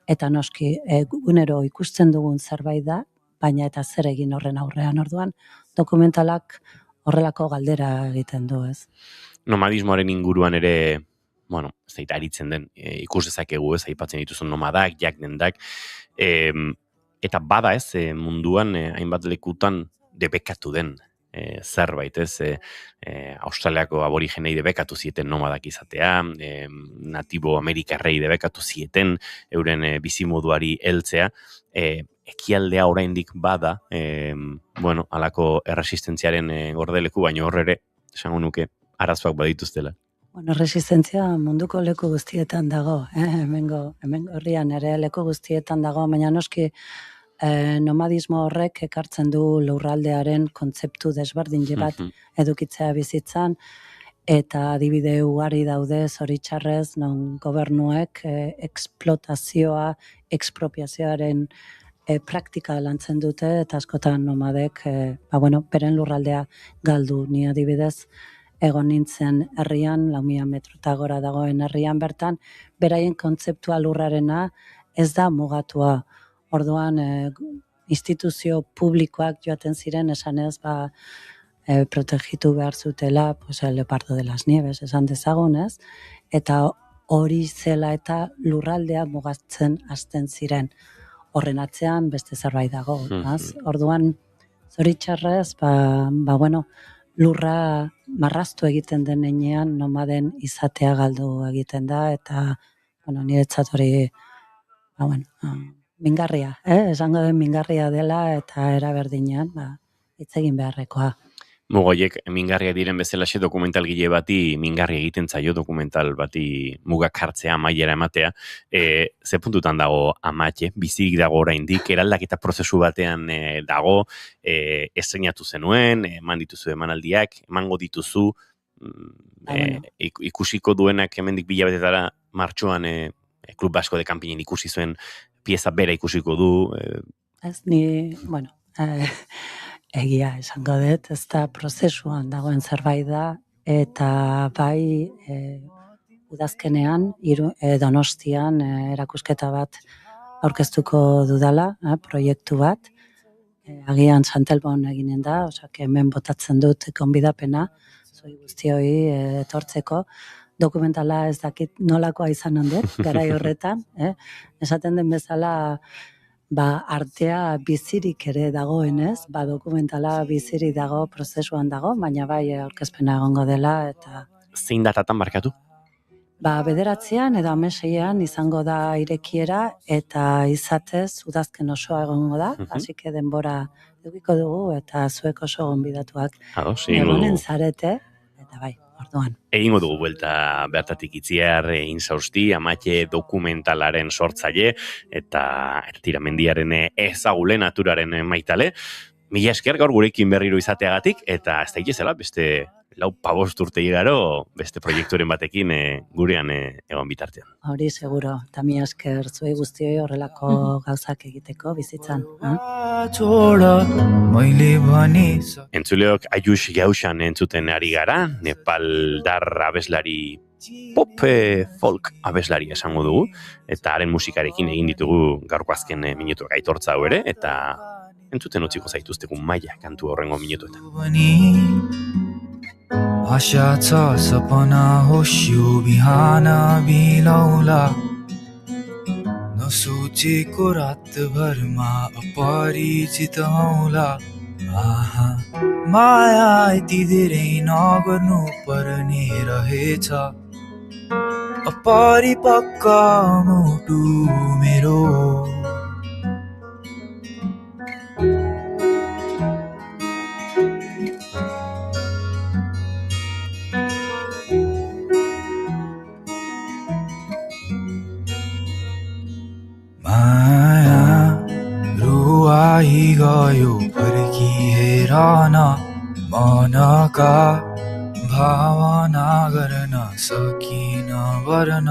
eta noski gunero ikusten dugun zerbait da, baina eta zer egin horren aurrean. Orduan, dokumentalak horrelako galdera egiten du, ez? Nomadismoaren inguruan ere, ez da aritzen den, ikus dezakegu, aipatzen dituzun nomadak, jakdendak, eta bada munduan hainbat lekutan debekatu den zerbait, Australiako aborigenei debekatu zieten nomadak izatea, natibo amerikarrei debekatu zieten euren bizimoduari heltzea, ekialdea oraindik bada, halako erresistentziaren gordeleku, baina horre ere, esango nuke, arazoak badituztela. Resistentzia munduko leku guztietan dago, hemengo herrian ere leku guztietan dago, baina noski nomadismo horrek ekartzen du lurraldearen kontzeptu desberdin bat edukitzea bizitzan, eta adibide ugari daude zoritxarrez non gobernuek eksplotazioa, ekspropiazioaren praktika lantzen dute, eta askotan nomadek, beren lurraldea galdu, ni adibidez, egon nintzen herrian, 4.000 metrota gora dagoen herrian bertan, beraien kontzeptua lurrarena ez da mugatua. Orduan, instituzio publikoak joaten ziren esanez, protegitu behar zutela, el leopardo de las nieves, esan dezagunez, eta hori zela eta lurraldea mugatzen hasten ziren. Horren atzean beste zerbait dago. Orduan, zoritxarrez, lurra marraztu egiten denean nomaden izatea galdu egiten da, eta, niretzat hori, mingarria, esango den mingarria dela, eta eraberdinean, hitz egin beharrekoa. Mugoiek mingarria diren bezalaxe dokumental gile bati, mingarria egiten zaio dokumental bati mugak hartzea, amaiera ematea, ze puntutan dago amatxe, bizirik dago oraindik, eraldaketa prozesu batean dago, estrenatu zenuen, eman dituzu emanaldiak, emango dituzu, ikusiko duenak hemendik bilabetetara martxoan Klub Basko de Kanpinen ikusi zuen pieza bera ikusiko du. Ez ni, egia esango dut, ez da prozesuan dagoen zerbait da, eta bai udazkenean, Donostian erakusketa bat aurkeztuko dudala, proiektu bat, agian Santelbon eginen da, hemen botatzen dut konbidapena, zoi guztioi etortzeko, dokumentala ez dakit nolakoa izan handet, garai horretan, esaten den bezala, artea bizirik ere dagoenez, dokumentala bizirik dago, prozesuan dago, baina bai aurkezpena egongo dela, eta... Zein datatan markatu? 9 edo 16 izango da irekiera, eta izatez udazken osoa egongo da, hasike denbora edukiko dugu, eta zuek oso gonbidatuak egonen zarete, eta bai. Orduan. Egingo dugu buelta bertatik itziar Insausti, amatxe dokumentalaren sortzaile eta tiramendiaren ezagule naturaren maitale. Mila esker gaur gurekin berriro izateagatik, eta ez da ikizela, beste 4-5 urte igaro, beste proiekturen batekin gurean egon bitartean. Hori seguro, eta mila esker zuei guztioi horrelako gauzak egiteko bizitzan. Entzuleok Ayush Gauxan entzuten ari gara, Nepaldar abeslari pop folk abeslaria esango dugu, eta haren musikarekin egin ditugu gaurko azken minutuak aitortza hau ere, eta entzuten utziko zaituztegu maila kantu horrengo minutuetan. आशा छ सपना होस्यो बिहान बिलौला नसोचेको रातभरमा अपरिचित हौला आहा माया यति धेरै नगर्नु पर्ने रहेछ अपरिपक्व मुटु मेरो रुवाई गयो फर्की हेर न मनका भावना गर्न सकिन गर्न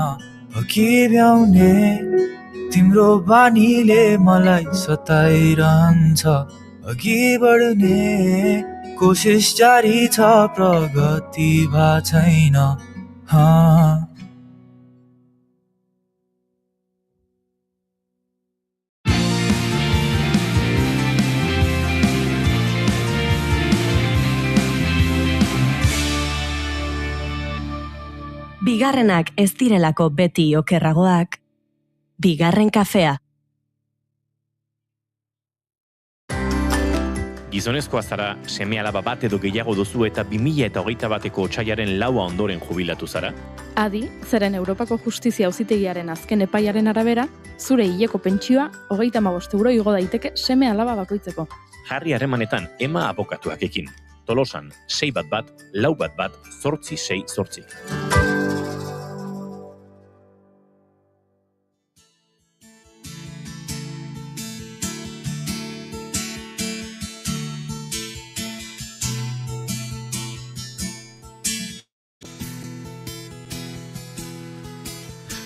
अघि ब्याउने तिम्रो बानीले मलाई सताइरहन्छ अघि बढ्ने कोसिस जारी छ प्रगति भा छैन Bigarrenak ez direlako beti okerragoak, bigarren kafea. Gizonezkoa zara, seme-alaba bat edo gehiago duzu eta 2021eko otsaiaren 4 ondoren jubilatu zara? Adi, zeren Europako Justizia Auzitegiaren azken epaiaren arabera, zure hileko pentsioa 35 euro igo daiteke seme-alaba bakoitzeko. Jarri harremanetan Ema abokatuak ekin. Tolosan, 611 411 868.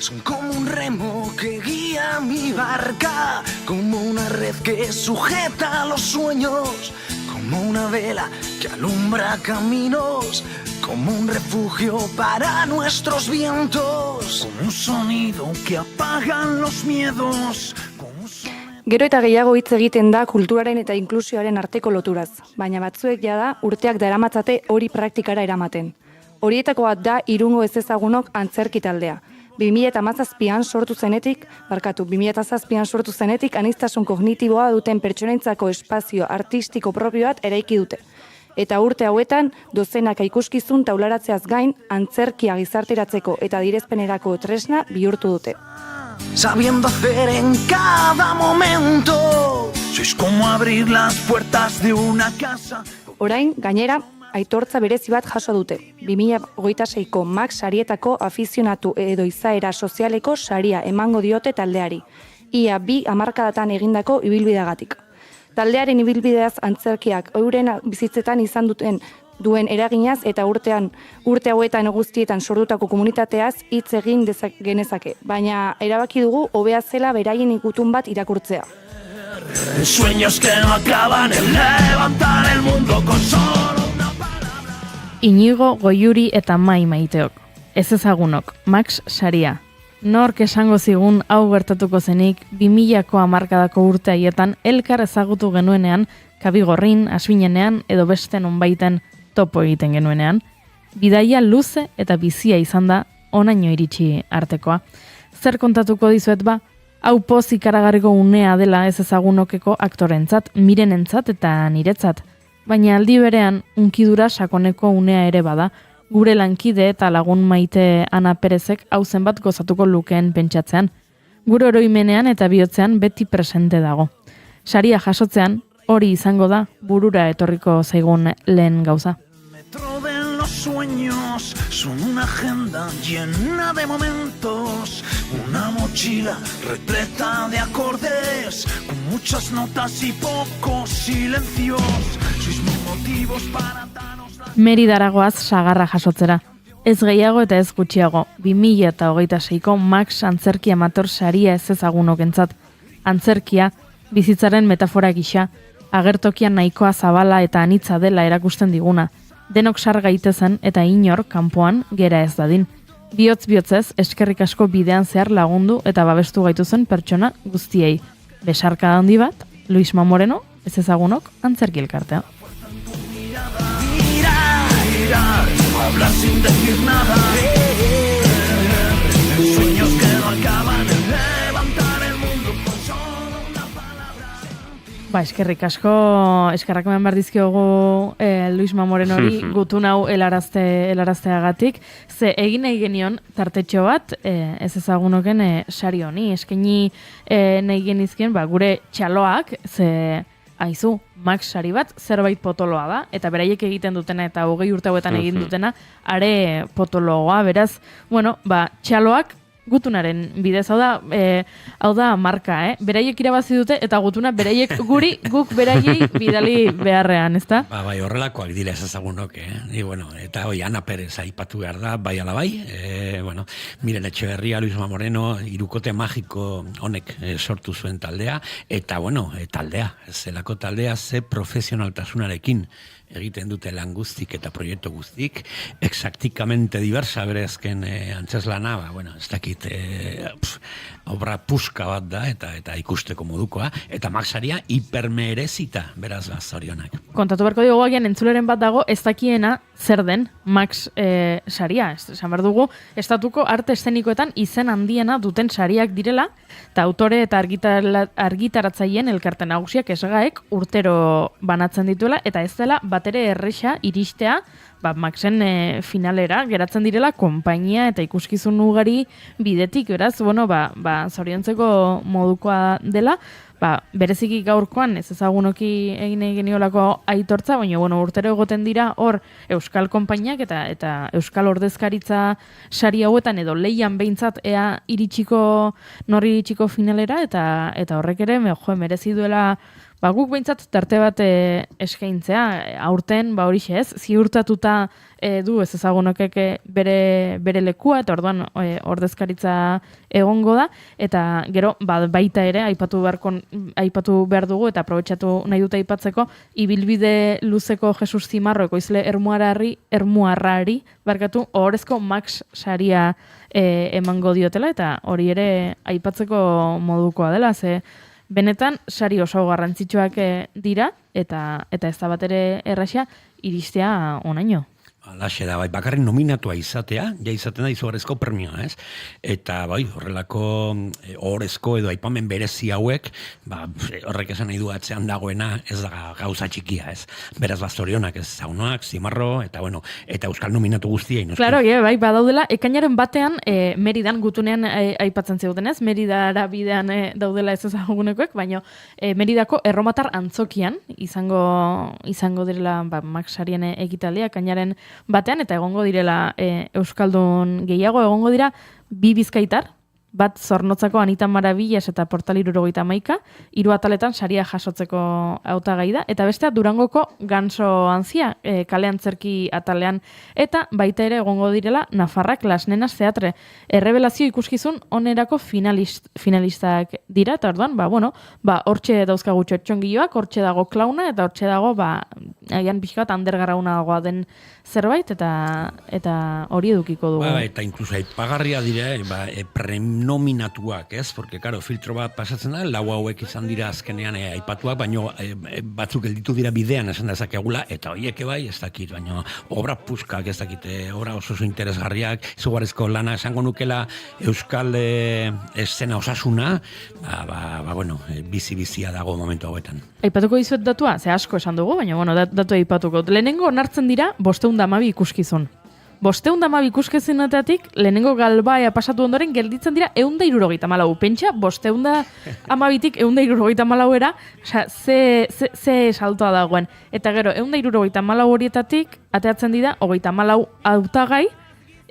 Son como un remo que guía mi barca, como una red que sujeta los sueños, como una vela que alumbra caminos, como un refugio para nuestros vientos, como un sonido que apaga los miedos. Gero eta gehiago hitz egiten da kulturaren eta inklusioaren arteko loturaz, baina batzuek jada urteak daramatzate hori praktikara eramaten. Horietako bat da Irungo ezezagunok antzerki taldea. 2017an sortu zenetik aniztasun kognitiboa duten pertsonentzako espazio artistiko propio bat eraiki dute. Eta urte hauetan, dozenaka ikuskizun taularatzeaz gain, antzerkia gizarteratzeko eta direzpenerako tresna bihurtu dute. Sabiendo hacer en cada momento, sois como abrir las puertas de una casa. Orain, gainera, aitortza berezi bat jaso dute. 2026ko Max sarietako afizionatu edo izaera sozialeko saria emango diote taldeari. Ia 2 hamarkadatan egindako ibilbideagatik. Taldearen ibilbideaz antzerkiak euren bizitzetan izan duen eraginaz eta urte hauetan guztietan sortutako komunitateaz hitz egin genezake, baina erabaki dugu hobea zela beraien ikutun bat irakurtzea. Sueños que no acaban en levantar el mundo con solo una Inigo, Goiuri eta Mai Maiteok. Ez ezagunok, Max saria. Nork esango zigun hau gertatuko zenik 2000ko hamarkadako urte haietan elkar ezagutu genuenean, Kabigorrin, Asbinenean edo beste nonbaiten topo egiten genuenean. Bidaia luze eta bizia izan da onaino iritsi artekoa. Zer kontatuko dizuet ba? Hau poz ikaragarriko unea dela ez ezagunokeko aktorentzat, mirenentzat eta niretzat. Baina aldi berean, unkidura sakoneko unea ere bada, gure lankide eta lagun Maite Ana Perezek hau zenbat gozatuko lukeen pentsatzean. Gure oroimenean eta bihotzean beti presente dago. Saria jasotzean, hori izango da burura etorriko zaigun lehen gauza. Los sueños son una agenda llena de momentos, una mochila repleta de acordes, con muchas notas y pocos silencios. Sois mis motivos para daros la... Meridaragoaz sagarra jasotzera. Ez gehiago eta ez gutxiago, 2026ko Max antzerki amator saria ez ezagunokentzat. Antzerkia, bizitzaren metafora gisa, agertokian nahikoa zabala eta anitza dela erakusten diguna. Denok sar gaitezen eta inor kanpoan gera ez dadin. Bihotz-bihotzez, eskerrik asko bidean zehar lagundu eta babestu gaituzen pertsona guztiei. Besarka handi bat, Luisma Moreno, ez ezagunok, antzerki elkartea. Hablar sin decir nada. Sueños que no acaban en levantar el mundo con solo una palabra. Eskerrak eman behar dizkiogu Luisma Morenori gutun hau helarazteagatik. Ze egin nahi genion tartetxo bat, ez ezagunoken sari honi. Eskaini nahi genizkien, gure txaloak, ze aizu, Max sari bat zerbait potoloa da, eta beraiek egiten dutena eta 20 urte hauetan egin dutena, are potologoa, beraz, txaloak gutunaren bidez, hau da marka, beraiek irabazi dute eta gutuna beraiek guk beraiei bidali beharrean, ezta? Bai, horrelakoak dira ez ezagunok, eta Ana Perez aipatu behar da, bai ala bai, Miren Etxeberria, Luisma Moreno, hirukote magiko honek sortu zuen taldea, eta taldea, zelako taldea ze profesionaltasunarekin egiten dute lan guztik eta proiektu guztik, exactikamente diversa berezken antzeslana, ez dakit, obra puska bat da, eta ikusteko modukoa, eta Maxaria hipermerezita, beraz zorionak. Kontatu beharko dugu agian entzuleren bat dago, ez dakiena zer den Max saria. Esan behar dugu, estatuko arte eszenikoetan izen handiena duten sariak direla, eta autore eta argitaratzaileen elkarte nagusiak esgaek urtero banatzen dituela, eta ez dela batere erresa iristea Maxen finalera geratzen direla konpainia eta ikuskizun ugari bidetik, beraz, zoriontzeko modukoa dela, bereziki gaurkoan ez ezagunoki egin geniolako aitortza, baina urtero egoten dira hor euskal konpainiak eta euskal ordezkaritza sari hauetan edo leian behintzat ea nori iritsiko finalera, eta horrek ere merezi duela guk behintzat tarte bat eskaintzea, aurten horixe ez, ziurtatuta du ez ezagunokek bere lekua, eta orduan ordezkaritza egongo da, eta gero baita ere aipatu behar dugu, eta aprobetxatu nahi dute aipatzeko, ibilbide luzeko Jesus Zimarro ekoizle ermuarrari, ohorezko Max saria emango diotela, eta hori ere aipatzeko modukoa dela, ze benetan, sari oso garrantzitsuak dira, eta ez da bat ere erraxa iristea onaino. Alaxe da, bakarrik nominatua izatea, izaten da izugarrizko premioa, ez? Eta horrelako ohorezko edo aipamen berezi hauek, horrek esan nahi du atzean dagoena ez da gauza txikia, ez? Beraz bazorionak ez zaunoak, Zimarro, eta euskal nominatu guztia. Claro, badaudela, ekainaren batean Meridan gutunean aipatzen zeuden, ez? Meridara bidean daudela ez ezagunekoek, baina Meridako erromatar antzokian izango direla Max sarien ekitaldia, ekainaren batean, eta egongo direla euskaldun gehiago, egongo dira bi bizkaitar, bat Zornotzako Anita Maravillas eta Portal 71, 3 ataletan saria jasotzeko hautagai da, eta bestea Durangoko Ganso Antzia kale antzerki atalean, eta baita ere egongo direla Nafarrak Las Nenas Teatre, errebelazio ikuskizun onerako finalistak dira, eta orduan, hortxe dauzkagu txotxongioak, hortxe dago klauna, eta hortxe dago, agian pixka bat andergarrauna dagoa den zerbait, eta hori edukiko dugu. Eta inkluso aipagarria dira, nominatuak, ez? Porque, claro, filtro bat pasatzen da, lau hauek izan dira azkenean aipatuak, baino batzuk gelditu dira bidean esan dezakegula, eta horiek bai, ez dakit, baino obra puskak, ez dakit, obra oso interesgarriak, izugarrizko lana esango nukela euskal eszena osasuna, bizi-bizia dago momentu hauetan. Aipatuko dizuet datua, ze asko esan dugu, baina, datua aipatuko. Lehenengo onartzen dira 512 ikuskizun. 512 ikuskizunetatik, lehenengo galbaia pasatu ondoren, gelditzen dira 174. Pentsa, 512tik 174era, ze saltoa dagoen. Eta gero, 174 horietatik, ateatzen dira, 34 hautagai,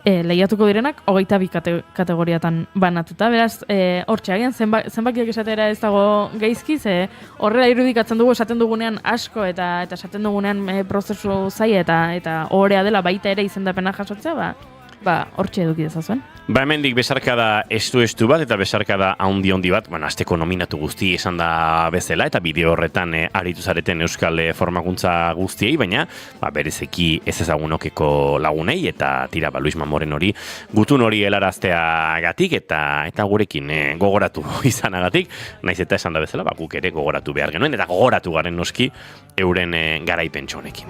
lehiatuko direnak, 22 kategoriatan banatuta. Beraz, hortxe, agian, zenbakiak esatera ez dago gaizki, ze horrela irudikatzen dugu, esaten dugunean asko, eta esaten dugunean prozesu zaila, eta horrea dela baita ere izendapena jasotzea, hortxe eduki dezazuen. Hemendik besarkada estu bat eta besarkada handi bat, asteko nominatu guzti esan da bezala eta bideo horretan aritu zareten euskal formakuntza guztiei, baina berezeki ez ezagunokeko lagunei eta tira Luis Mamoren hori gutun hori helarazteagatik eta gurekin gogoratu izanagatik, naiz eta esan da bezala, guk ere gogoratu behar genuen eta gogoratu garen noski euren garaipentxo honekin.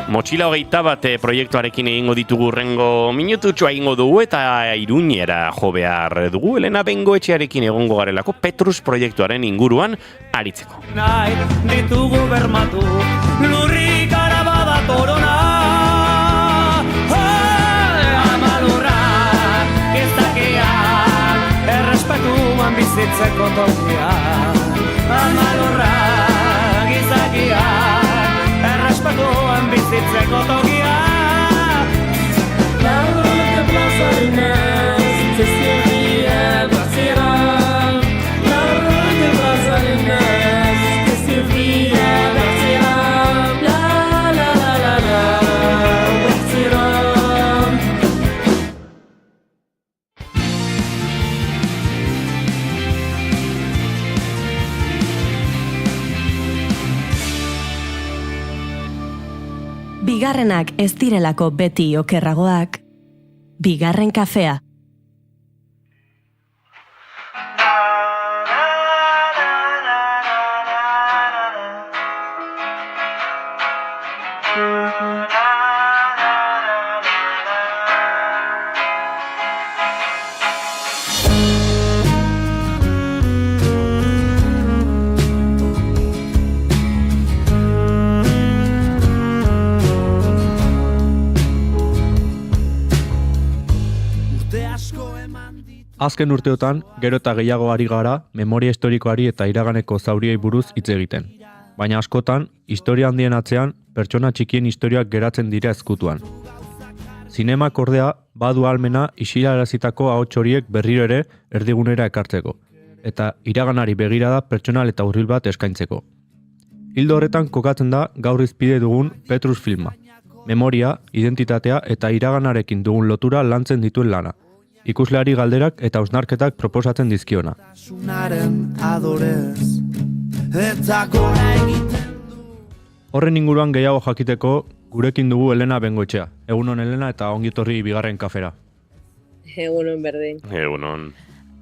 Motxila 21 proiektuarekin egingo ditugu rengo minututxoa egingo dugu eta Iruñera jo behar dugu. Elena Bengoetxearekin egongo garelako Petrus proiektuaren inguruan aritzeko. Nahi ditugu bermatu, lurrik arabada torona. Amalurrak gizakiak, errespetuan bizitzeko tokiak. Amalurrak gizakiak, errespetuan bizitzeko tokiak. Laurke plazarinez, zizirria gazira. Laurke plazarinez, zizirria gazira. La la la la la, gazira. Bigarrenak ez direlako beti okerragoak, bigarren kafea. Azken urteotan, gero eta gehiago ari gara, memoria historikoari eta iraganeko zauriei buruz hitz egiten. Baina askotan, historia handien atzean, pertsona txikien historiak geratzen dira ezkutuan. Zinemak ordea, badu ahalmena isilarazitako ahots horiek berriro ere erdigunera ekartzeko, eta iraganari begirada pertsonal eta hurbil bat eskaintzeko. Hildo horretan kokatzen da gaur hizpide dugun Petrus filma. Memoria, identitatea eta iraganarekin dugun lotura lantzen dituen lana. Ikusleari galderak eta hausnarketak proposatzen dizkiona. Horren inguruan gehiago jakiteko, gurekin dugu Elena Bengoetxea. Egunon Elena eta ongitorri bigarren kafera. Egunon berdin. Egunon.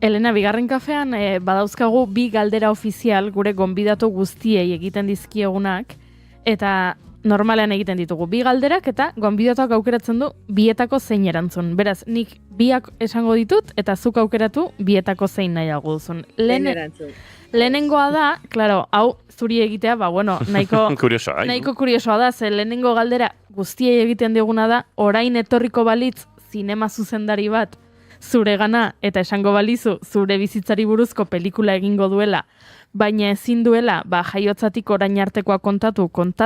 Elena, bigarren kafean badauzkagu bi galdera ofizial gure gonbidatu guztiei egiten dizkiegunak, eta normalean egiten ditugu bi galderak eta gonbidatuak aukeratzen du bietako zein erantzun. Beraz, nik biak esango ditut eta zuk aukeratu bietako zein nahiago duzun. Lehenengoa da, claro, hau zuri egitea, nahiko kuriosoa da, ze lehenengo galdera guztiei egiten diguna da, orain etorriko balitz zinema zuzendari bat zuregana eta esango balizu zure bizitzari buruzko pelikula egingo duela, baina ezin duela, jaiotzatik orain artekoa konta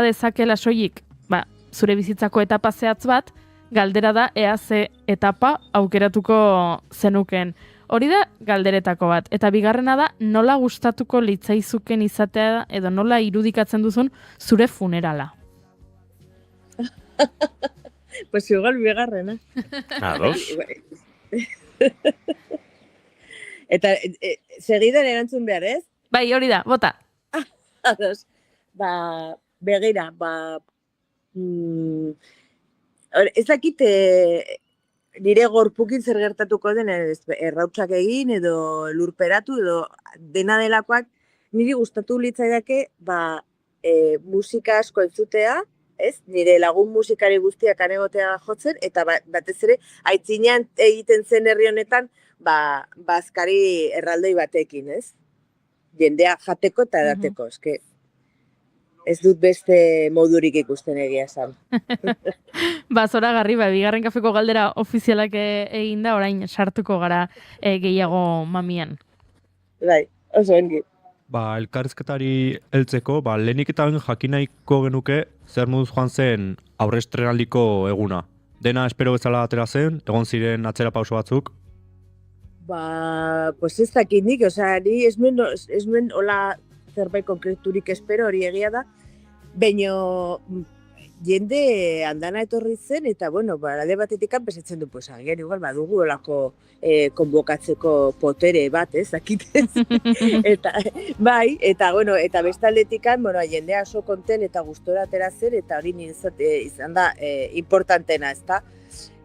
dezakela soilik, zure bizitzako etapa zehatz bat, galdera da ea ze etapa aukeratuko zenuken. Hori da galderetako bat. Eta bigarrena da nola gustatuko litzaizuken izatea edo nola irudikatzen duzun zure funerala. Pues igual bigarrena. Ados. Eta segidan erantzun behar, ez? Bai, hori da, bota. Ados. Begira, ez dakit nire gorpukin zer gertatuko den errautsak egin edo lurperatu edo dena delakoak niri gustatu litzaidake musika asko entzutea, ez? Nire lagun musikari guztiak anegotea jotzen eta batez ere aitzinean egiten zen herri honetan bazkari erraldoi batekin, ez? Jendea jateko eta edateko, eske ez dut beste modurik ikusten egia esan. Zoragarri, bigarren kafeko galdera ofizialak egin da, orain sartuko gara gehiago mamian. Bai, oso ongi. Elkarrizketari heltzeko, lehenik eta jakinaiko genuke zer moduz joan zen aurrestrenaldiko eguna. Dena espero bezala atera zen, egon ziren atzera pauso batzuk? Pues ez dakit nik, ni ez nuen hola zerbait konkreturik espero, hori egia da, baina jende andana etorri zen, eta, bueno, alde batetik pensatzen du, pues, agian igual badugu olako konbokatzeko potere bat, dakitez. Eta, bai, eta, bueno, eta bestaldetikan, bueno, jendea oso konten eta gustora atera zen, eta hori nintzat izan da importantena, ezta?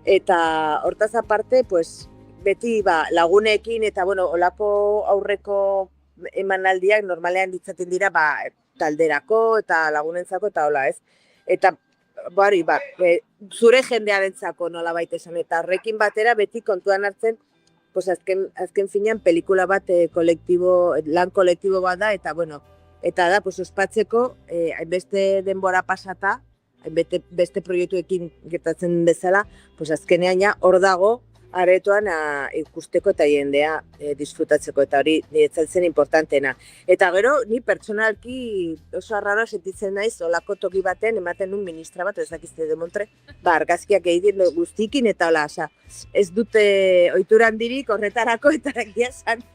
Eta hortaz aparte, pues, beti lagunekin, eta, bueno, olako aurreko emanaldiak normalean ditzaten dira, talderako eta lagunentzako eta hola, ez? Eta, zure jendearentzako nolabait esan, eta horrekin batera beti kontuan hartzen, pues azken finean pelikula bat lan kolektibo bat da, eta bueno, eta da, pues ospatzeko, hainbeste denbora pasata, beste proiektuekin gertatzen bezala, pues azkenean ja hor dago, aretoan ikusteko eta jendea disfrutatzeko, eta hori niretzat zen importantena. Eta gero, ni pertsonalki oso arraro sentitzen naiz, olako toki baten, ematen nun ministra bat, ez dakizte de Montre, argazkiak egiten guztikin, eta hola, ez dute ohitura handirik horretarako, eta egia esan,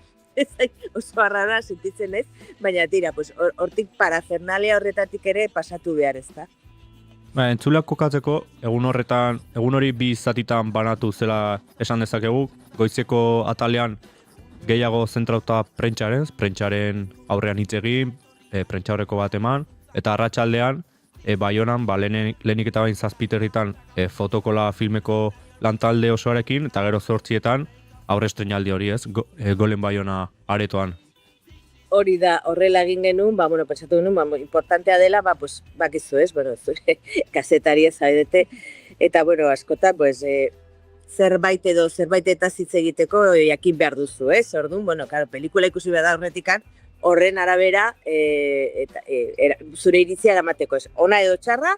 oso arraro sentitzen naiz, baina tira, hortik parafernalia horretatik ere pasatu behar, ez da. Entzuleak kokatzeko, egun hori bi zatitan banatu zela esan dezakegu, goizeko atalean gehiago zentrauta prentsaren aurrean hitz egin, prentsaurreko bat eman, eta arratsaldean Baionan, lehenik eta bain zazpiterritan fotokola filmeko lantalde osoarekin, eta gero 8etan aurre estreinaldi hori ez, Golen Baiona aretoan. Hori da, horrela egin genuen, pentsatu genuen, importantea dela, bakizu ez, zure kazetari ez zaudete, eta, askotan, zerbait eta hitz egiteko jakin behar duzu, ez, orduan, pelikula ikusi behar da horretikan, horren arabera, zure iritzia eramateko, ez, ona edo txarra,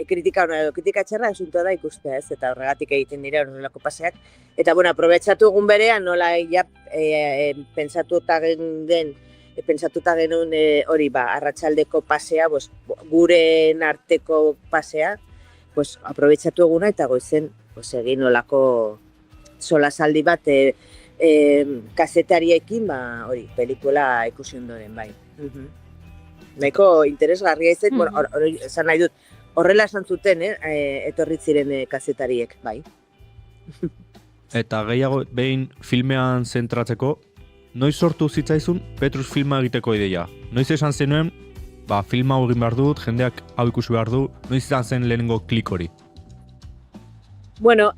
kritika ona edo kritika txarra, asuntoa da ikustea, ez, eta horregatik egiten dira horrelako paseak, eta, aprobetxatu egun berean, nola, pentsatuta genuen hori, arratsaldeko pasea, guren arteko pasea, aprobetxatu eguna eta goizen egin olako solasaldi bat kazetariekin, hori, pelikula ikusi ondoren, bai. Nahiko interesgarria izan, esan nahi dut, horrela esan zuten, etorri ziren kazetariek, bai. Eta gehiago behin filmean zentratzeko, noiz sortu zitzaizun Petrus filma egiteko ideia? Noiz esan zenuen, filma hau egin behar dut, jendeak hau ikusi behar du, noiz izan zen lehenengo klik hori? Bueno,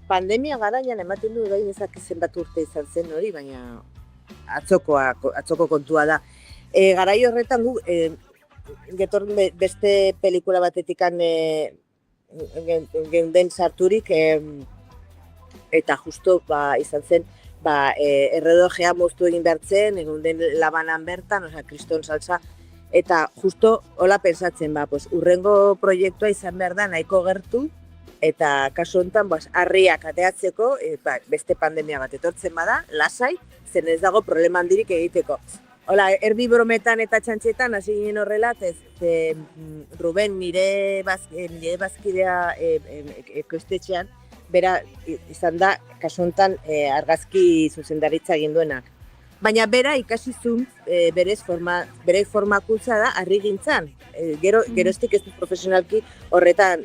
pandemia garaian ematen du gain ezak zenbat urte izan zen hori, baina atzoko kontua da. Garai horretan gu, beste pelikula batetikan geunden sarturik, eta justo izan zen, erredojea moztu egin bertzen, egun den labanan bertan, kriston salsa, eta justo hola pensatzen, urrengo proiektua izan behar da nahiko gertu, eta kasu honetan, harriak ateatzeko, beste pandemia bat etortzen bada, lasai, zen ez dago problema handirik egiteko. Hola, erdi brometan eta txantxetan, hasi ginen horrela, Ruben, nire bazkidea ekoiztetxean, bera izan da, kasu honetan, argazki zuzendaritza egin duenak. Baina bera ikasi zuen, bere formakuntza da harrigintzan. Geroztik ez du profesionalki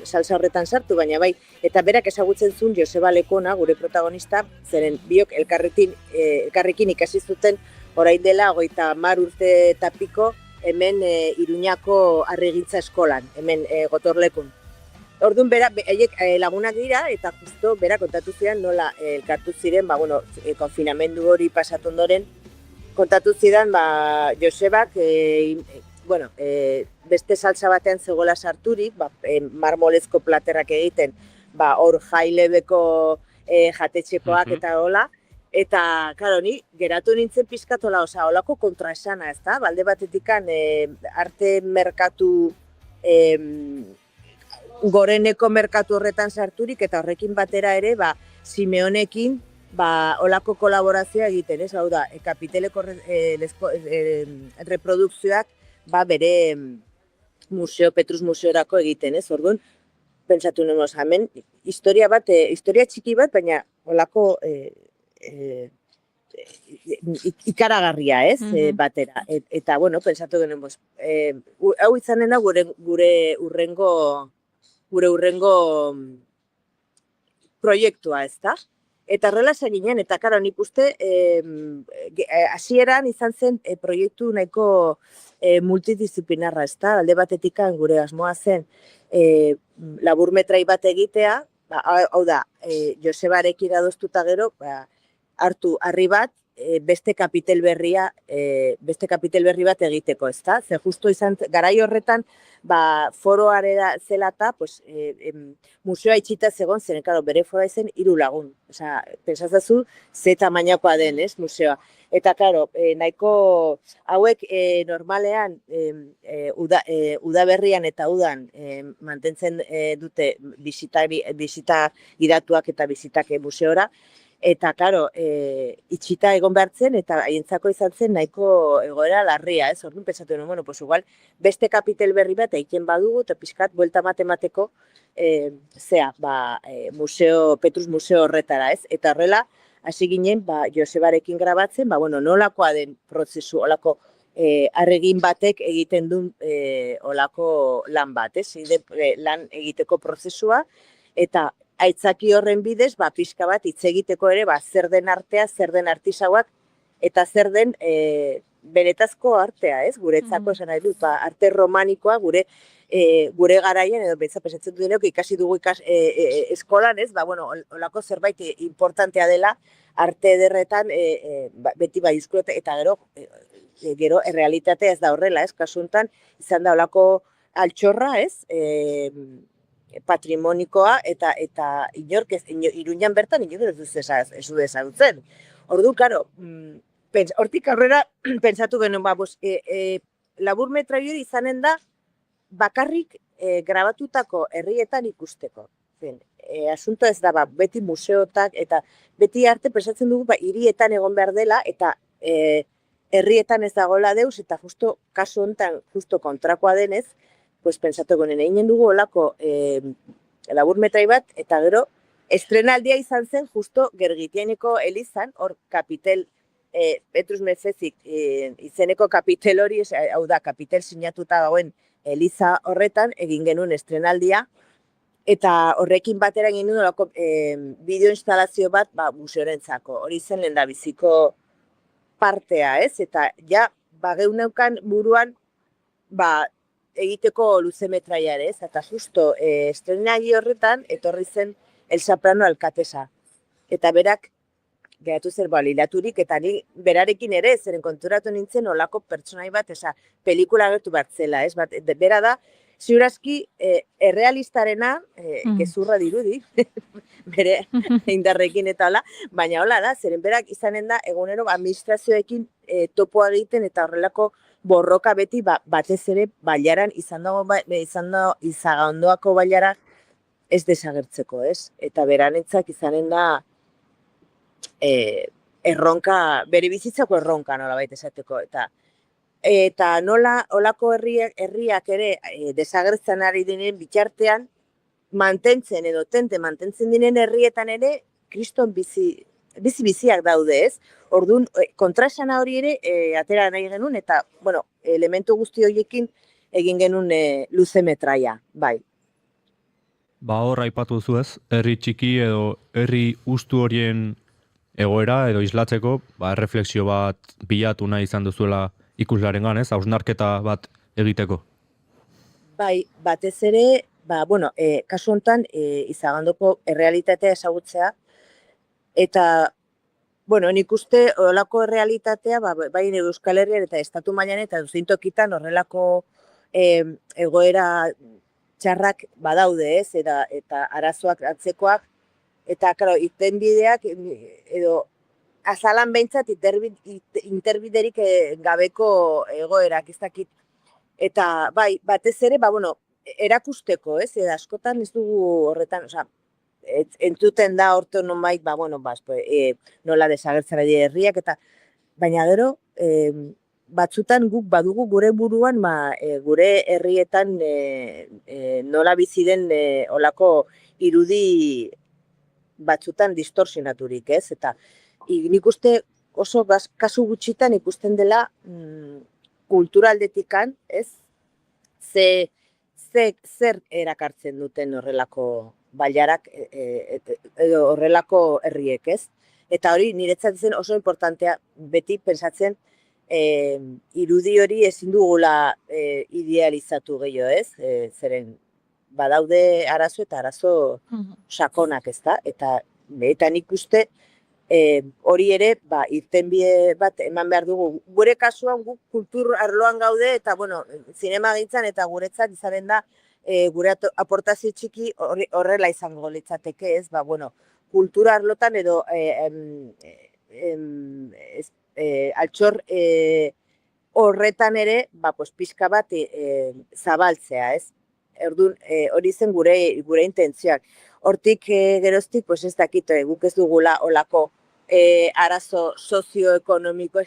salsa horretan sartu, baina bai, eta berak ezagutzen zuen Joseba Lekona, gure protagonista, zeren biok elkarrekin ikasi zuten orain dela 30 urte eta piko hemen Iruñako harrigintza eskolan, hemen Gotorlekun. Orduan, haiek lagunak dira, eta justo bera kontatu zidan nola elkartu ziren, konfinamendu hori pasatu ondoren, kontatu zidan Josebak, beste salsa batean zegoela sarturik, marmolezko platerrak egiten, hor jailebeko jatetxekoak eta hola, eta, klaro, ni geratu nintzen pizkatola, holako kontraesana, ez da? Balde batetikan arte merkatu goreneko merkatu horretan sarturik, eta horrekin batera ere, Simeonekin, olako kolaborazioa egiten, ez? Hau da, Kapiteleko reprodukzioak, bere Petrus museorako egiten, ez? Orduan, pentsatu nuen, hemen, historia txiki bat, baina olako ikaragarria, ez, batera. Eta, bueno, pensatu genuen, hau izanen da gure urrengo proiektua, ez da? Eta horrela esan ginen, eta karo, nik uste, hasieran izan zen proiektu nahiko multidisciplinarra, ez da? Alde batetikan gure asmoa zen laburmetrai bat egitea, hau da, Josebarekin adostuta gero, hartu harri bat, beste kapitel berri bat egiteko, ez da? Ze justo izan, garai horretan, foroarera zelata, museoa itxita zegoen, zen, karo, bere foroa izen 3 lagun. Osea, pensatzazu, ze tamainakoa den, ez, museoa. Eta, karo, nahiko hauek normalean udaberrian eta udan mantentzen dute bisita gidatuak eta bizitak museora, eta, karo, itxita egon behartzen, eta haientzako izan zen nahiko egoera larria, ez? Orduan pentsatu nuen, bueno, igual, beste kapitel berri bat egiten badugu, eta pixkat, buelta matemateko, Petrus museo horretara, ez? Eta horrela, hasi ginen, Josebarekin grabatzen, nolakoa den prozesu, olako arregin batek egiten duen olako lan bat, ez? Lan egiteko prozesua, eta aitzaki horren bidez, pixka bat hitz egiteko ere, zer den artea, zer den artisauak, eta zer den benetazko artea, ez? Guretzako esan nahi dut, arte romanikoa, gure garaian, edo pentsatzen duenok ikasi dugu eskolan, ez? Olako zerbait importantea dela, arte ederretan, beti izkulet, eta gero, errealitatea ez da horrela, ez? Kasuntan, izan da olako altxorra, ez? Patrimonikoa, eta inork Iruñan bertan, inork ez du ezagutzen. Ordu, karo, hortik aurrera pentsatu genuen, laburmetrai hori izanen da, bakarrik grabatutako herrietan ikusteko. Asunto ez da, beti museotak, eta beti arte pensatzen dugu, hirietan egon behar dela, eta herrietan ez dagoela deus, eta justo, kasu honetan, justo kontrakoa denez, pentsatu gonen, egin dugu olako laburmetrai bat, eta gero, estrenaldia izan zen justo Gergitiaineko elizan, hor kapitel, Petrus Mesezik izeneko kapitel hori, hau da, kapitel sinatuta dagoen eliza horretan, egin genuen estrenaldia, eta horrekin batera egin duen olako bideo-instalazio bat museorentzako, hori zen lehendabiziko partea, ez? Eta ja, geuneukan buruan, egiteko luzemetraia ere, eta justo estrenaldi horretan etorri zen El Soprano alkatesa. Eta berak geratu zer lilaturik, eta ni berarekin ere zeren konturatu nintzen olako pertsonai bat, pelikula gertu bat zela, ez? Bera da, ziurazki errealistarena, gezurra dirudi, bere indarrekin eta hola, baina hola da, zeren berak izanen da egunero administrazioekin topoa egiten eta horrelako borroka beti batez ere bailaran izagandoako bailara ez desagertzeko, ez? Eta beranentzak izanen da erronka, bere bizitzako erronka nolabait esateko. Eta nola olako herriak ere desagertzen ari dinen bitartean mantentzen edo mantentzen dinen herrietan ere kriston biziak daude, ez? Orduan, kontraesana hori ere atera nahi genuen, eta, elementu guzti horiekin egin genuen luzemetraia, bai. Hor aipatu duzu ez, herri txiki edo herri ustu horien egoera edo islatzeko, erreflexio bat bilatu nahi izan duzuela ikuslarengan, ez? Hausnarketa bat egiteko. Bai, batez ere, kasu honetan, izagandoko errealitatea ezagutzea, eta, nik uste horrelako errealitatea, bai Euskal Herrian eta estatu mailan eta duzintokitan horrelako egoera txarrak badaude, ez? Eta arazoak atzekoak, eta, klaro, irtenbideak, edo, azalan behintzat interbiderik gabeko egoerak, ez dakit. Eta, bai, batez ere, erakusteko, ez? Askotan ez dugu horretan, entzuten da horto nonbait, nola desagertzen ari herriak, eta baina gero, batzutan guk badugu gure buruan, gure herrietan nola bizi den olako irudi batzutan distorsionaturik, ez? Eta nik uste oso kasu gutxitan ikusten dela kulturaldetikan, ez? Zer erakartzen duten horrelako bailarak edo horrelako herriek, ez? Eta hori niretzat zen oso importantea beti pensatzen irudi hori ezin dugula idealizatu gehiago, ez? Zeren badaude arazo eta arazo sakonak, ez da? Eta nik uste hori ere, irtenbide bat eman behar dugu. Gure kasuan guk kultur arloan gaude eta, bueno, zinema gintzan eta guretzat izaren da gure aportazio txiki horrela izango litzateke, ez? Bueno, kultura arlotan edo altxor horretan ere, pixka bat zabaltzea, ez? Orduan, hori zen gure intentzioak. Hortik geroztik, ez dakit, guk ez dugula olako arazo sozioekonomiko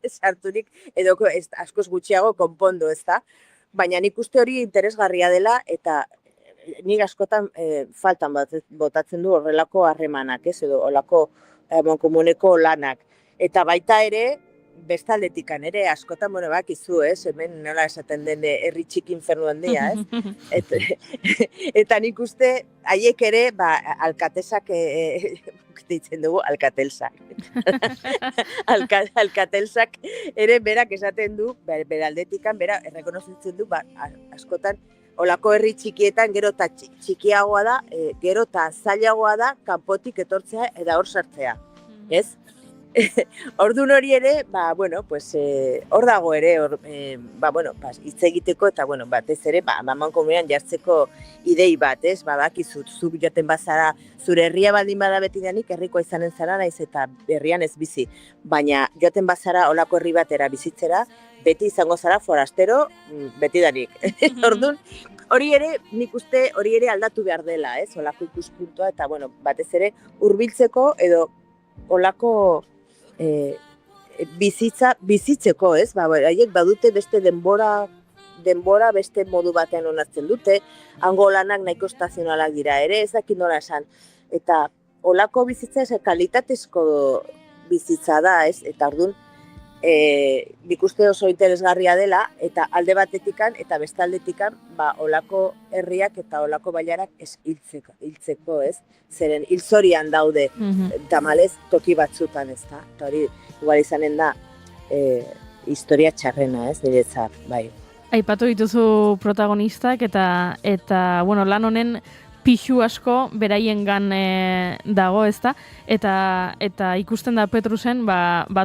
sarturik, edo askoz gutxiago konpondo, ez da? Baina nik uste hori interesgarria dela, eta nik askotan faltan botatzen du horrelako harremanak, ez? Edo olako komuneko lanak. Eta baita ere, bestaldetikan ere, askotan, bakizu, ez? Hemen nola esaten den herri txiki infernu handia, ez? Eta nik uste, haiek ere, alkatesak, ditzen dugu, alkatelsak. Alkatelsak ere berak esaten du, beraldetikan, bera, errekonozitzen du, askotan, olako herri txikietan gero eta txikiagoa da, gero eta zailagoa da, kanpotik etortzea eta hor sartzea, ez? Orduan hori ere, hor dago ere, hitz egiteko eta, batez ere, maman komunean jartzeko idei bat, ez? Bakizut, zuk joten bazara, zure herria baldin bada betidanik, herrikoa izanen zara naiz eta herrian ez bizi. Baina joten bazara olako herri batera bizitzera, beti izango zara forastero betidanik. Orduan, hori ere, nik uste hori ere aldatu behar dela, ez? Olako ikuspuntua eta, batez ere, hurbiltzeko edo olako bizitzeko, ez? Haiek badute beste denbora beste modu batean onartzen dute, hango lanak nahiko estazionalak dira ere, ez dakit nola esan. Eta olako bizitza ez kalitatezko bizitza da, ez? Eta orduan, nik uste oso interesgarria dela, eta alde batetikan eta bestaldetikan, olako herriak eta olako bailarak ez hiltzeko, ez? Zeren hilzorian daude, tamalez toki batzutan, ez da? Eta hori, igual izanen da, historia txarrena, ez? Niretzat, bai. Aipatu dituzu protagonistak eta lan honen pixu asko beraiengan dago, ezta? Eta ikusten da Petrusen,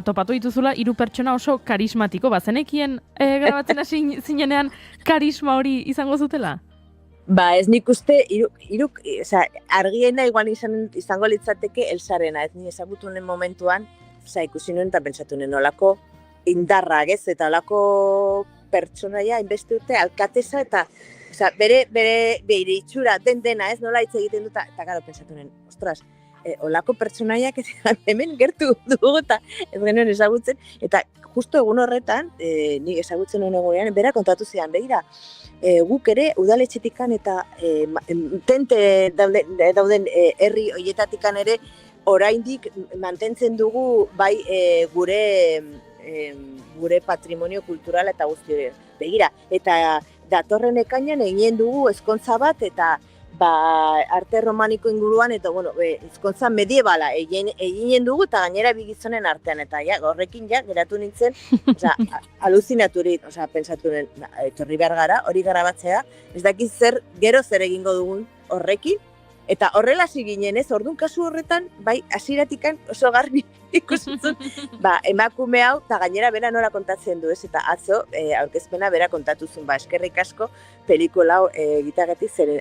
topatu dituzula 3 pertsona oso karismatiko, zenekien grabatzen hasi zinenean karisma hori izango zutela? Ez nik uste, argiena igual izango litzateke Elsarena, ez ni ezagutu nuen momentuan, ikusi nuen eta pentsatu nuen olako indarrak, ez? Eta olako pertsonaia inbeste dute alkatesa eta bere itxura dena, ez nola hitz egiten dut, eta gero pentsatu nuen, ostras, olako pertsonaiak hemen gertu dugu eta ez genuen ezagutzen, eta justo egun horretan, nik ezagutzen nuen egunean, bera kontatu zidan, begira, guk ere udaletxetikan eta tente dauden herri horietatikan ere oraindik mantentzen dugu bai gure patrimonio kulturala eta guzti hori. Begira, eta datorren ekainan egin dugu ezkontza bat eta arte romaniko inguruan eta ezkontza mediebala eginen dugu eta gainera bigizonen artean eta horrekin geratu nintzen aluzinaturik, pentsatu nuen, etorri behar gara, hori grabatzea, ez dakit gero zer egingo dugun horrekin, eta horrela ginen ez, orduan kasu horretan, hasieratikan oso garbi ikusitzen, emakume hau, eta gainera bera nola kontatzen du ez, eta atzo, aurkezpena bera kontatuzun, eskerrik asko pelikula hau egiteagatik zeren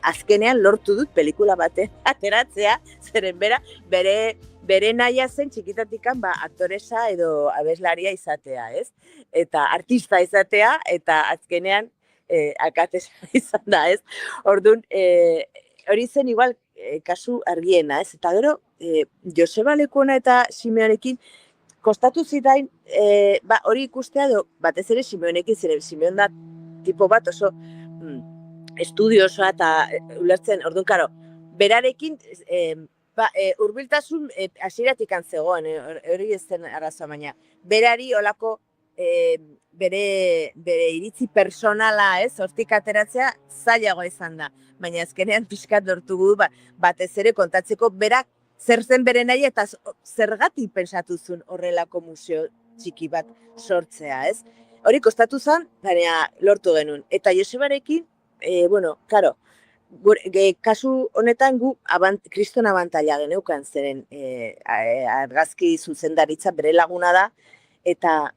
azkenean lortu dut pelikula baten ateratzea, zeren bere nahia zen txikitatikan aktoresa edo abeslaria izatea, ez? Eta artista izatea, eta azkenean alkatesa izan da, ez? Orduan, hori zen igual kasu argiena, ez? Eta gero, Joseba Lekuona eta Simeonekin kostatu zidain, hori ikustea edo batez ere Simeonekin, ziren Simeon da tipo bat oso estudiosoa eta ulertzen, orduan, karo, berarekin Hurbiltasun hasieratik zegoen, hori ez zen arazoa, baina berari olako bere iritzi personala, hortik ateratzea zailagoa izan da. Baina azkenean pixkat lortu batez ere kontatzeko berak zer zen bere nahi eta zergatik pentsatu zuen horrelako museo txiki bat sortzea, ez? Hori kostatu zen, baina lortu genuen. Eta Josebarekin, karo, kasu honetan gu kriston abantaila geneukan zeren argazki zuzendaritza bere laguna da, eta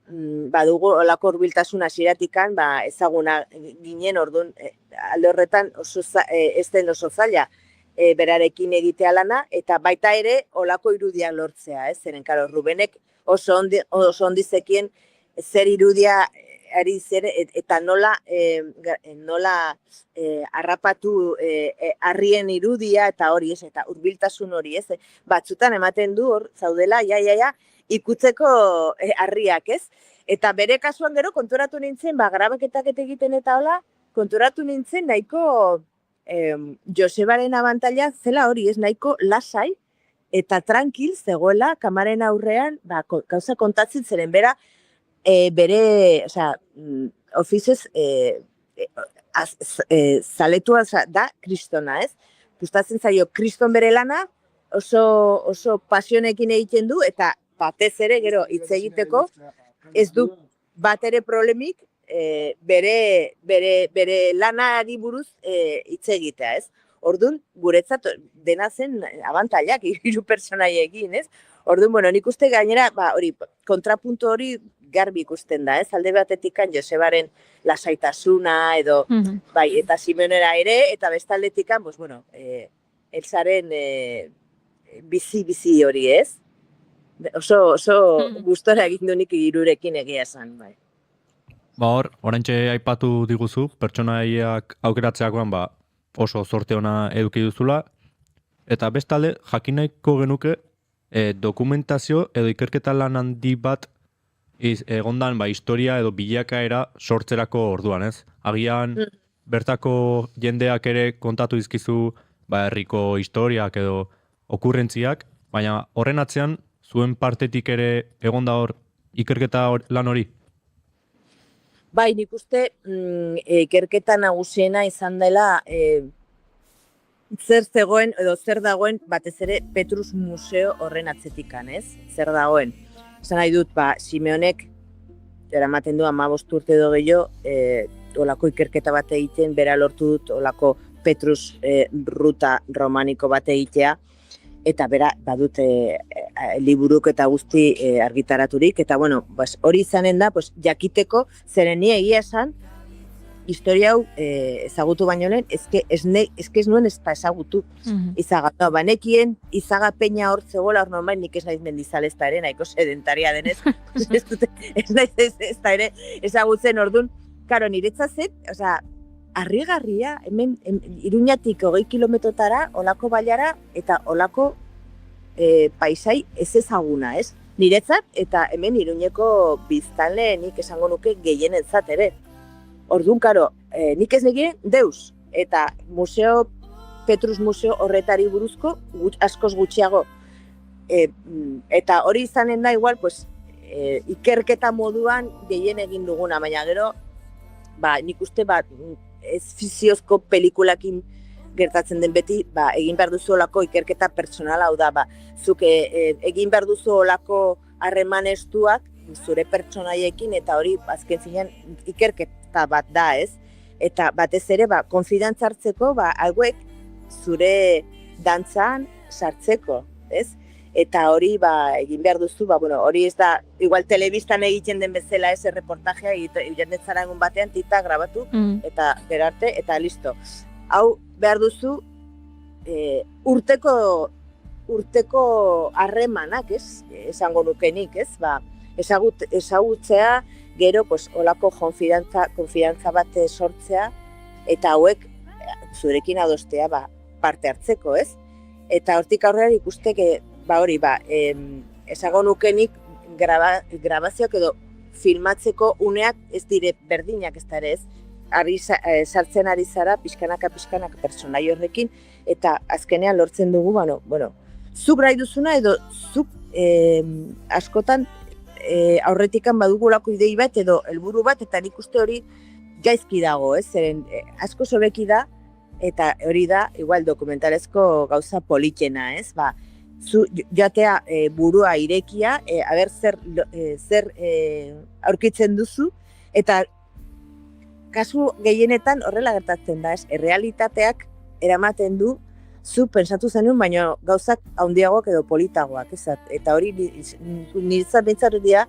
badugu olako hurbiltasun hasieratikan ezaguna ginen orduan alde horretan ez den oso zaila berarekin egitea lana, eta baita ere olako irudia lortzea, zeren karo, Rubenek oso ondi zekien zer irudia ari zer, eta nola harrapatu harrien irudia eta hori ez, eta hurbiltasun hori ez. Batzutan ematen du hor, zaudela, ikutzeko harriak ez. Eta bere kasuan gero konturatu nintzen, grabaketak egiten eta hola, konturatu nintzen nahiko Josebaren abantaila zela hori ez, nahiko lasai eta tranquil zegoela kamaren aurrean gauza kontatzen zeren bera, bere, ofizioz zaletua da kristona, ez? Gustatzen zaio kriston bere lana, oso pasionekin egiten du, eta batez ere gero hitz egiteko, ez du bat ere problemik bere lanari buruz hitz egitea, ez? Orduan, guretzat dena zen abantailak, hiru pertsonaiekin, ez? Orduan, nik uste gainera, kontrapuntu hori garbi ikusten da, ez? Alde batetikan Josebaren lasaitasuna edo, eta Simeonera ere, eta bestaldetikan, Elsaren bizi hori, ez? Oso gustora egin du nik hirurekin egia esan, bai. Oraintxe aipatu diguzu, pertsonaiak aukeratzeakoan, oso zorte ona eduki duzula, eta bestalde, jakin nahiko genuke, dokumentazio edo ikerketa lan handi bat egondan historia edo bilakaera sortzerako orduan, ez? Agian bertako jendeak ere kontatu dizkizu herriko historiak edo okurrentziak, baina horren atzean zuen partetik ere egonda hor ikerketa lan hori? Bai, nik uste ikerketa nagusiena izan dela zer zegoen edo zer dagoen batez ere Petrus Museo horren atzetikan, ez? Zer dagoen. Esan nahi dut, Simeonek eramaten du 15 urte edo gehiago, olako ikerketa bat egiten, bera lortu dut olako Petrus ruta romaniko bat egitea, eta bera badut liburuk eta guzti argitaraturik, eta hori izanen da, jakiteko zeren ni egia esan, historia hau ezagutu baino lehen, ez nuen ez ezagutu Izaga. Banekien Izaga peña hor zegoela hor normal, nik ez naiz mendizalezta ere, nahiko sedentaria denez, ez naiz ez da ere ezagutzen orduan, karo, niretzat zen, harrigarria, hemen Iruñatik 20 kilometrotara, olako bailara, eta olako paisai ez ezaguna, ez? Niretzat, eta hemen Iruñeko biztanle nik esango nuke gehienentzat ere. Orduan, karo, nik ez negien deus, eta Petrus Museo horretari buruzko askoz gutxiago. Eta hori izanen da igual, ikerketa moduan gehien egin duguna, baina gero, nik uste ez fiziozko pelikulakin gertatzen den beti, egin behar duzu olako ikerketa personala, hau da, zuk egin behar duzu olako harreman estuak, zure pertsonaiekin, eta hori azken zinean ikerketa bat da, ez? Eta batez ere, konfidantza hartzeko, hauek zure dantzan sartzeko, ez? Eta hori egin behar duzu, hori ez da, igual telebistan egiten den bezala ez reportajea, jendetzara egun batean tita grabatu, eta berarte, eta listo. Hau behar duzu urteko harremanak, ez? Esango nukenik, ez? Ezagutzea, gero, olako konfidantza bat sortzea, eta hauek zurekin adostea parte hartzeko, ez? Eta hortik aurrera ikusteke, esango nukenik grabazioak edo filmatzeko uneak ez dire berdinak ez da ere ez, sartzen ari zara pixkanaka pertsonai horrekin, eta azkenean lortzen dugu, zuk nahi duzuna edo zuk askotan aurretikan badugulako idei bat edo helburu bat, eta nik uste hori gaizki dago, ez? Zeren asko sobeki da, eta hori da, igual dokumentalezko gauza politena, ez? Ba, zu jatea burua irekia, aber zer aurkitzen duzu, eta kasu gehienetan horrela gertatzen da, ez? Errealitateak eramaten du zu pensatu zenuen, baina gauzak handiagoak edo politagoak, ez? Eta hori niretzat dira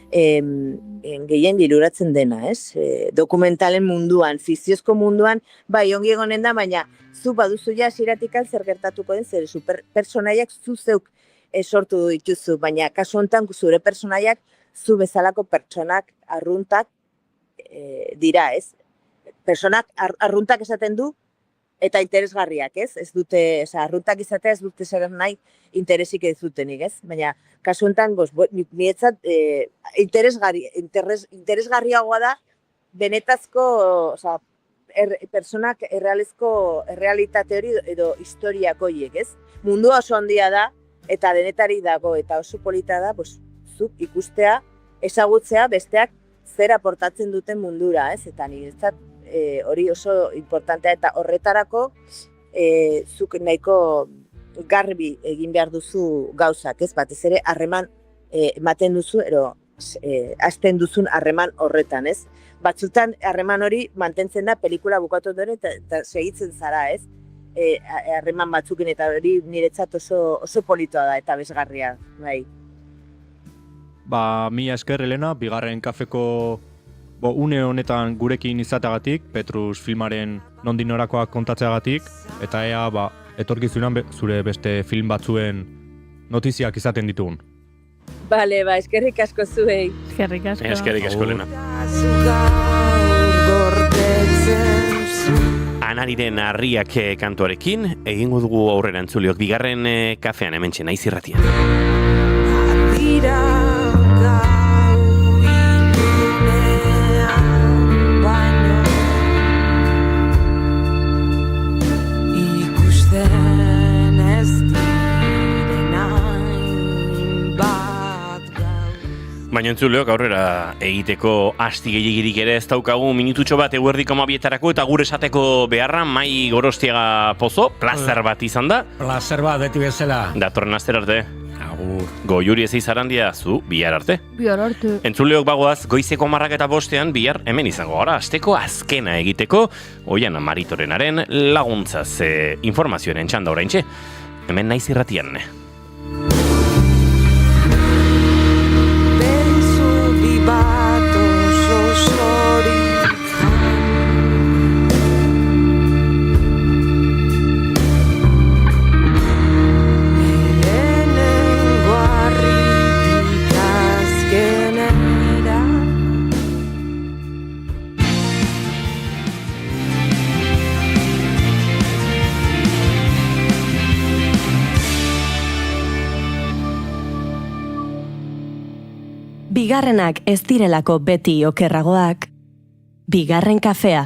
gehien diruratzen dena, ez? Dokumentalen munduan, fikziozko munduan, bai, ongi egonen da, baina zu baduzu ja hasieratik zer gertatuko den, zer personaiak zu zeuk sortu dituzu, baina kasu honetan zure personaiak zu bezalako pertsonak arruntak dira, ez? Personak arruntak esaten du, eta interesgarriak, ez? Ez dute, arruntak izatea ez dute zer nahi interesik ez dutenik, ez? Baina, kasu honetan, niretzat interesgarriagoa da benetazko, personak errealitate hori edo historiak horiek, ez? Mundua oso handia da, eta denetari dago, eta oso polita da, zuk ikustea, ezagutzea besteak zer aportatzen duten mundura, ez? Eta niretzat hori oso importantea, eta horretarako zuk nahiko garbi egin behar duzu gauzak, ez? Batez ere harreman ematen duzu, hasten duzun harreman horretan, ez? Batzutan harreman hori mantentzen da pelikula bukatu duen eta segitzen zara, ez? Harreman batzukin, eta hori niretzat oso politoa da eta bezgarria, bai. Ba, mila esker, Elena, bigarren kafeko une honetan gurekin izateagatik, Petrus filmaren nondik norakoak kontatzeagatik, eta ea, etorkizunan zure beste film batzuen notiziak izaten ditugun. Bale, eskerrik asko zuei. Eskerrik asko. Eskerrik asko, Elena. Anariren harriak kantuarekin, egingo dugu aurrera entzuliok bigarren kafean hementxe naiz irratian. Baina entzuleok aurrera egiteko asti gehiagirik ere ez daukagu minututxo bat eguerdiko amabietarako eta gure esateko beharra Mai Gorostiaga Pozo, plazer bat izan da. Plazer bat, beti bezala. Datorren aster arte. Agur. Goiuri ez izarandia, zu bihar arte. Bihar arte. Entzuleok bagoaz, goizeko 10:05 bihar hemen izango gara, asteko azkena egiteko, Oiana Maritorenaren laguntzaz informazioaren txanda oraintxe. Hemen naiz irratian. Bigarrenak ez direlako beti okerragoak, bigarren kafea.